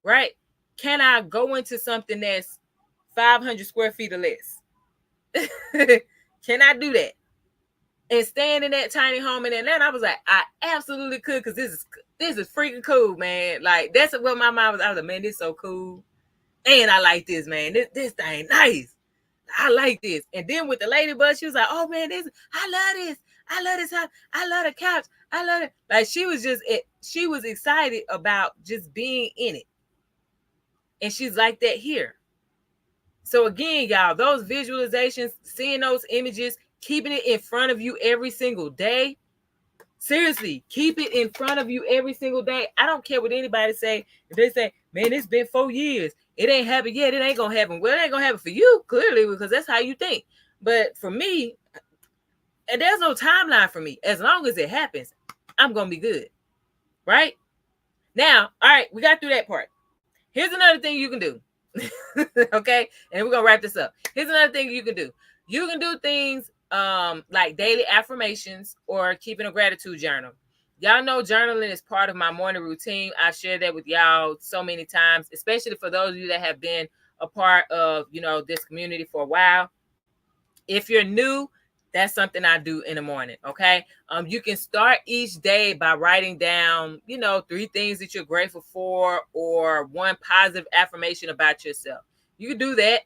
right? Can I go into something that's 500 square feet or less? Can I do that? And staying in that tiny home in Atlanta, I was like, I absolutely could, because this is freaking cool, man. Like, that's what my mind was. I was like, man, this is so cool. And I like this, man. This thing nice. I like this. And then with the ladybug, she was like, oh man, I love this. I love this house. I love the couch. I love it. Like, she was excited about just being in it. And she's like that here. So again, y'all, those visualizations, seeing those images, keeping it in front of you every single day. Seriously, keep it in front of you every single day. I don't care what anybody say. If they say, man, it's been 4 years, it ain't happened yet, it ain't gonna happen. Well, it ain't gonna happen for you, clearly, because that's how you think. But for me, and there's no timeline for me. As long as it happens, I'm gonna be good. Right? Now, all right, we got through that part. Here's another thing you can do. Okay, and we're gonna wrap this up. Here's another thing you can do. You can do things like daily affirmations or keeping a gratitude journal. Y'all know journaling is part of my morning routine. I've shared that with y'all so many times, especially for those of you that have been a part of, this community for a while. If you're new, that's something I do in the morning. Okay. You can start each day by writing down, 3 things that you're grateful for, or 1 positive affirmation about yourself. You can do that.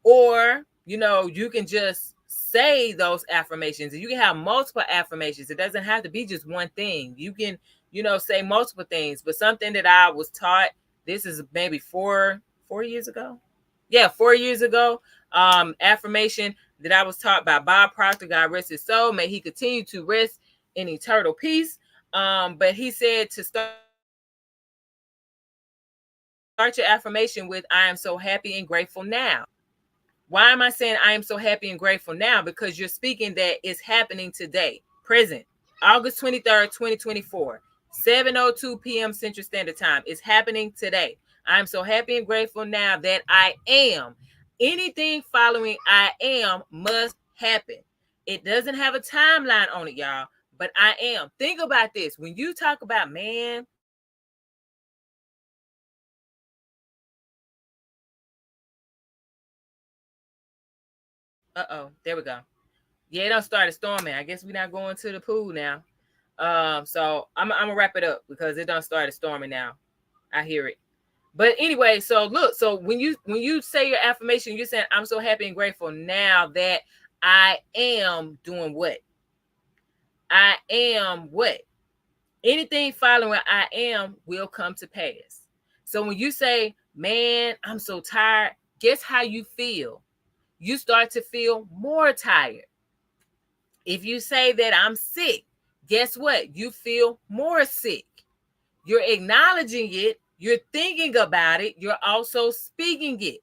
Or, you can just say those affirmations. You can have multiple affirmations. It doesn't have to be just one thing. You can, say multiple things. But something that I was taught, this is maybe 4 years ago. Yeah, 4 years ago. Affirmation that I was taught by Bob Proctor, God rest his soul. May he continue to rest in eternal peace. But he said to start your affirmation with, I am so happy and grateful now. Why am I saying I am so happy and grateful now? Because you're speaking that it's happening today, present, August 23rd, 2024, 7:02 p.m. Central Standard Time. It's happening today. I'm so happy and grateful now that I am. Anything following I am must happen. It doesn't have a timeline on it, y'all, but I am. Think about this. When you talk about, man, there we go. Yeah, it done started storming. I guess we're not going to the pool now. So I'm gonna wrap it up because it done started storming now. I hear it. But anyway, so look, so when you say your affirmation, you're saying, I'm so happy and grateful now that I am doing what? I am what? Anything following I am will come to pass. So when you say, man, I'm so tired, guess how you feel? You start to feel more tired. If you say that I'm sick, guess what? You feel more sick. You're acknowledging it. You're thinking about it. You're also speaking it.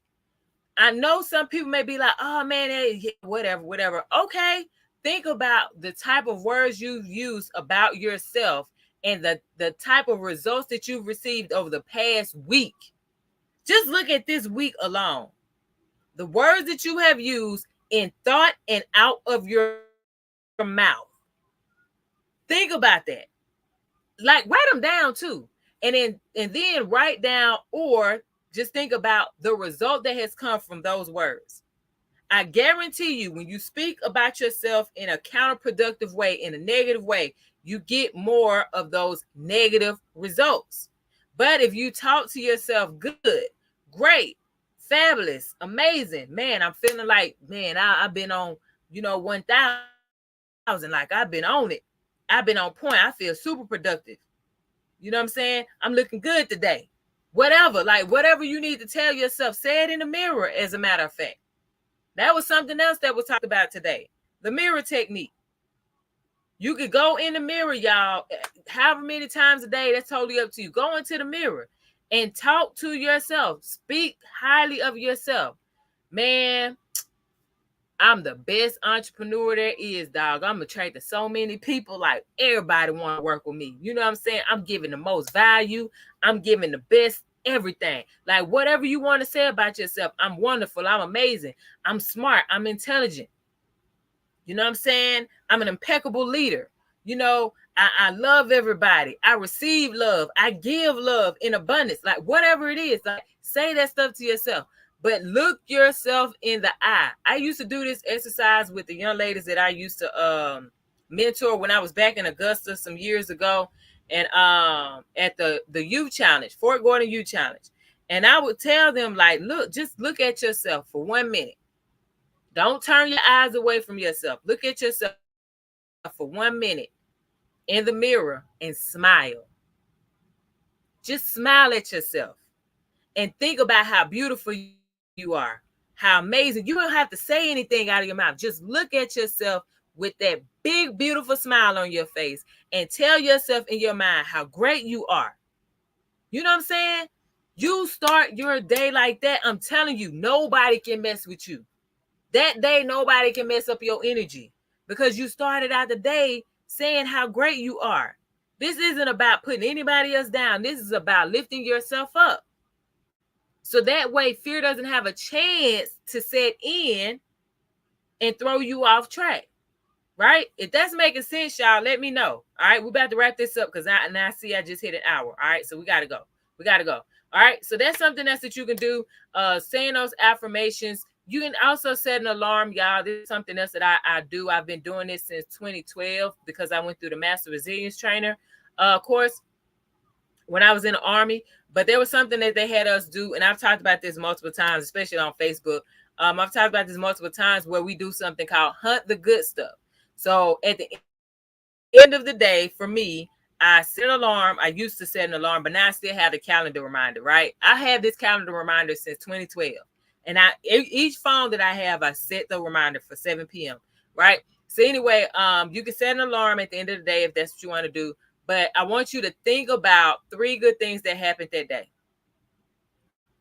I know some people may be like, oh man, whatever. Okay. Think about the type of words you've used about yourself and the type of results that you've received over the past week. Just look at this week alone. The words that you have used in thought and out of your mouth. Think about that. Like, write them down too. And then write down, or just think about the result that has come from those words. I guarantee you, when you speak about yourself in a counterproductive way, in a negative way, you get more of those negative results. But if you talk to yourself good, great, fabulous, amazing, man, I'm feeling like, man, I've been on, 1,000, like I've been on it. I've been on point. I feel super productive. You know what I'm saying? I'm looking good today. Whatever you need to tell yourself, say it in the mirror, as a matter of fact. That was something else that was talked about today. The mirror technique. You could go in the mirror, y'all, however many times a day, that's totally up to you. Go into the mirror and talk to yourself. Speak highly of yourself. Man, I'm the best entrepreneur there is, dog. I'm attracting so many people. Like, everybody want to work with me. You know what I'm saying? I'm giving the most value. I'm giving the best everything. Like, whatever you want to say about yourself, I'm wonderful. I'm amazing. I'm smart. I'm intelligent. You know what I'm saying? I'm an impeccable leader. I love everybody. I receive love. I give love in abundance. Like whatever it is, like say that stuff to yourself. But look yourself in the eye. I used to do this exercise with the young ladies that I used to mentor when I was back in Augusta some years ago, and at the youth challenge, Fort Gordon Youth Challenge. And I would tell them, like, look, just look at yourself for 1 minute. Don't turn your eyes away from yourself. Look at yourself for 1 minute in the mirror and smile. Just smile at yourself and think about how beautiful you are, how amazing. You don't have to say anything out of your mouth. Just look at yourself with that big, beautiful smile on your face and tell yourself in your mind how great you are. You know what I'm saying? You start your day like that. I'm telling you, nobody can mess with you. That day, nobody can mess up your energy because you started out the day saying how great you are. This isn't about putting anybody else down. This is about lifting yourself up. So that way, fear doesn't have a chance to set in and throw you off track. Right? If that's making sense, y'all, let me know. All right, we're about to wrap this up because I see I just hit an hour. All right, so we got to go. We got to go. All right, so that's something else that you can do. Saying those affirmations. You can also set an alarm, y'all. This is something else that I do. I've been doing this since 2012 because I went through the Master Resilience Trainer course when I was in the Army. But there was something that they had us do, and I've talked about this multiple times, especially on Facebook. I've talked about this multiple times where we do something called Hunt the Good Stuff. So at the end of the day, for me, I set an alarm. I used to set an alarm, but now I still have the calendar reminder, right? I have this calendar reminder since 2012. And each phone that I have, I set the reminder for 7 p.m., right? So anyway, you can set an alarm at the end of the day if that's what you want to do. But I want you to think about 3 good things that happened that day.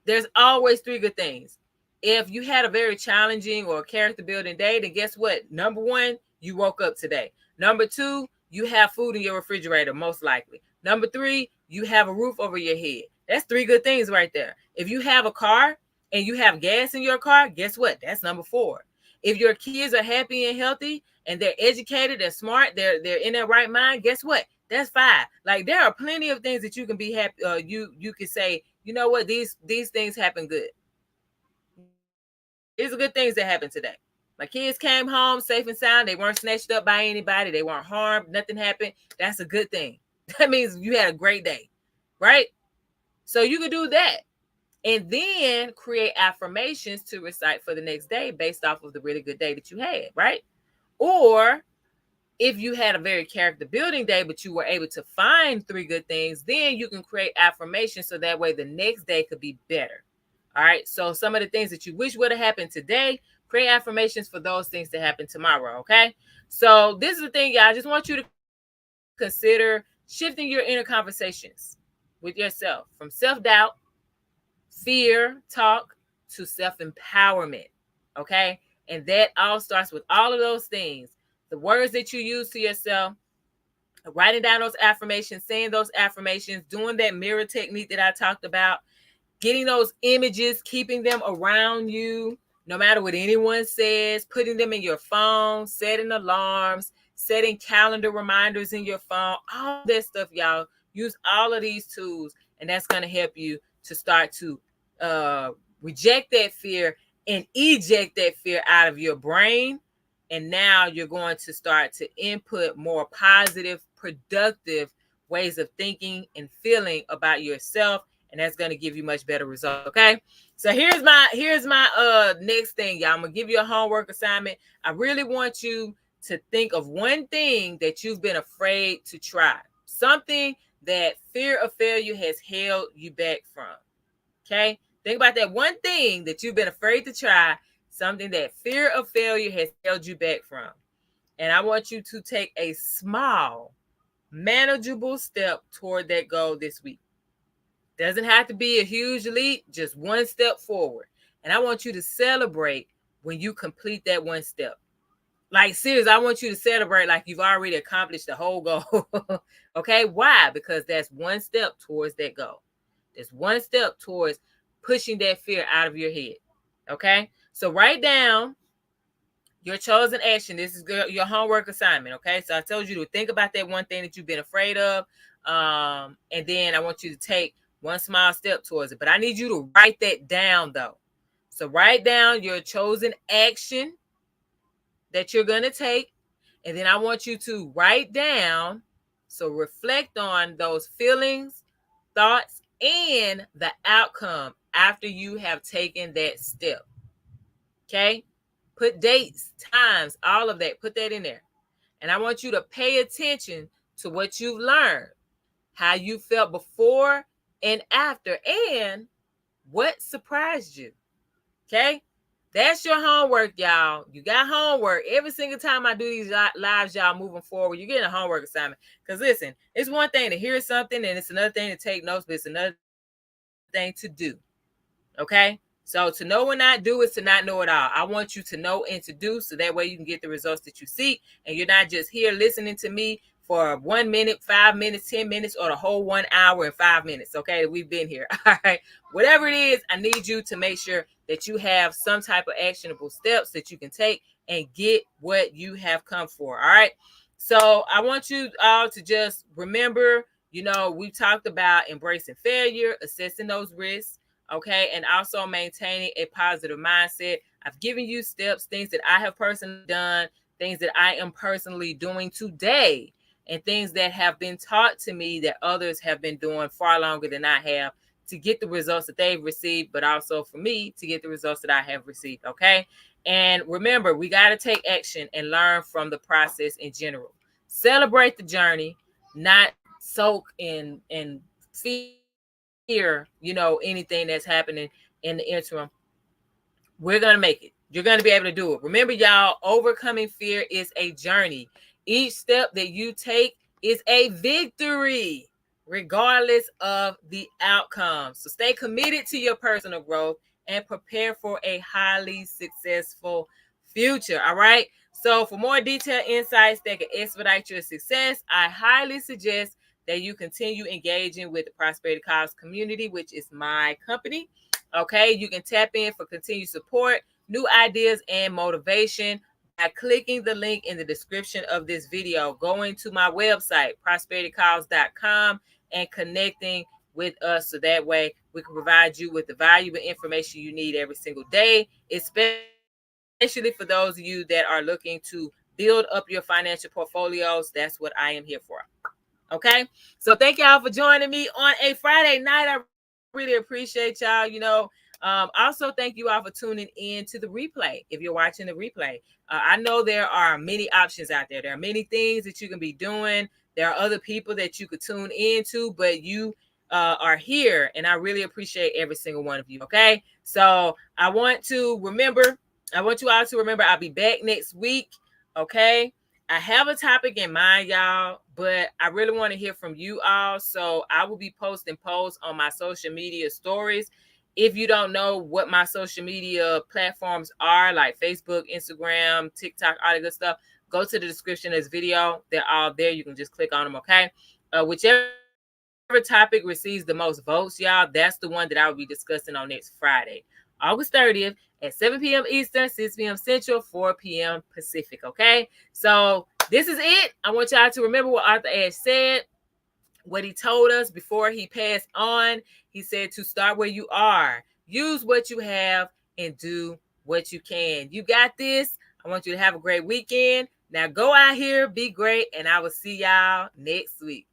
There's always 3 good things. If you had a very challenging or character building day, then guess what? Number 1, you woke up today. Number 2, you have food in your refrigerator, most likely. Number 3, you have a roof over your head. That's 3 good things right there. If you have a car and you have gas in your car, guess what? That's number 4. If your kids are happy and healthy and they're educated, they're smart, they're in their right mind, guess what? That's 5. Like there are plenty of things that you can be happy. You can say, you know what? These things happen good. These are good things that happened today. My kids came home safe and sound. They weren't snatched up by anybody. They weren't harmed. Nothing happened. That's a good thing. That means you had a great day, right? So you can do that. And then create affirmations to recite for the next day based off of the really good day that you had, right? Or if you had a very character building day, but you were able to find 3 good things, then you can create affirmations so that way the next day could be better. All right. So some of the things that you wish would have happened today, create affirmations for those things that happen tomorrow. Okay. So this is the thing, y'all. I just want you to consider shifting your inner conversations with yourself from self-doubt, fear, talk to self-empowerment. Okay. And that all starts with all of those things. The words that you use to yourself, writing down those affirmations, saying those affirmations, doing that mirror technique that I talked about, getting those images, keeping them around you, no matter what anyone says, putting them in your phone, setting alarms, setting calendar reminders in your phone, all that stuff, y'all. Use all of these tools, and that's going to help you to start to reject that fear and eject that fear out of your brain. And now you're going to start to input more positive, productive ways of thinking and feeling about yourself. And that's going to give you much better results. Okay. So here's my next thing, y'all. I'm going to give you a homework assignment. I really want you to think of one thing that you've been afraid to try. Something that fear of failure has held you back from. Okay. Think about that one thing that you've been afraid to try. Something that fear of failure has held you back from. And I want you to take a small, manageable step toward that goal this week. Doesn't have to be a huge leap, just one step forward. And I want you to celebrate when you complete that one step. Like, seriously, I want you to celebrate like you've already accomplished the whole goal. Okay? Why? Because that's one step towards that goal. There's one step towards pushing that fear out of your head. Okay? So write down your chosen action. This is your homework assignment. Okay. So I told you to think about that one thing that you've been afraid of. And then I want you to take one small step towards it. But I need you to write that down though. So write down your chosen action that you're going to take. And then I want you to write down, so reflect on those feelings, thoughts, and the outcome after you have taken that step. Okay? Put dates, times, all of that. Put that in there. And I want you to pay attention to what you've learned, how you felt before and after, and what surprised you. Okay? That's your homework, y'all. You got homework. Every single time I do these lives, y'all, moving forward, you're getting a homework assignment. Because listen, it's one thing to hear something, and it's another thing to take notes, but it's another thing to do. Okay? So to know and not do is to not know it all. I want you to know and to do, so that way you can get the results that you seek, and you're not just here listening to me for 1 minute, 5 minutes, 10 minutes, or the whole 1 hour and 5 minutes. Okay, we've been here. All right, whatever it is, I need you to make sure that you have some type of actionable steps that you can take and get what you have come for. All right, so I want you all to just remember, we talked about embracing failure, assessing those risks, okay, and also maintaining a positive mindset. I've given you steps, things that I have personally done, things that I am personally doing today, and things that have been taught to me that others have been doing far longer than I have to get the results that they've received, but also for me to get the results that I have received, okay? And remember, we got to take action and learn from the process in general. Celebrate the journey, not soak in fear, anything that's happening in the interim. We're going to make it. You're going to be able to do it. Remember, y'all, overcoming fear is a journey. Each step that you take is a victory, regardless of the outcome. So stay committed to your personal growth and prepare for a highly successful future. All right. So for more detailed insights that can expedite your success, I highly suggest that you continue engaging with the Prosperity Cause community, which is my company. Okay, you can tap in for continued support, new ideas, and motivation by clicking the link in the description of this video, going to my website, prosperitycause.com, and connecting with us, so that way we can provide you with the valuable information you need every single day, especially for those of you that are looking to build up your financial portfolios. That's what I am here for. Okay, so thank y'all for joining me on a Friday night. I really appreciate y'all. Also, thank you all for tuning in to the replay. If you're watching the replay, I know there are many options out there. There are many things that you can be doing. There are other people that you could tune into, but you are here, and I really appreciate every single one of you. Okay, so I want you all to remember I'll be back next week. Okay, I have a topic in mind, y'all, but I really want to hear from you all. So I will be posting posts on my social media stories. If you don't know what my social media platforms are, like Facebook, Instagram, TikTok, all that good stuff, go to the description of this video. They're all there. You can just click on them, okay? Whichever topic receives the most votes, y'all, that's the one that I will be discussing on next Friday, August 30th at 7 p.m. Eastern, 6 p.m. Central, 4 p.m. Pacific, okay? So this is it. I want y'all to remember what Arthur Ashe said, what he told us before he passed on. He said to start where you are, use what you have, and do what you can. You got this. I want you to have a great weekend. Now go out here, be great, and I will see y'all next week.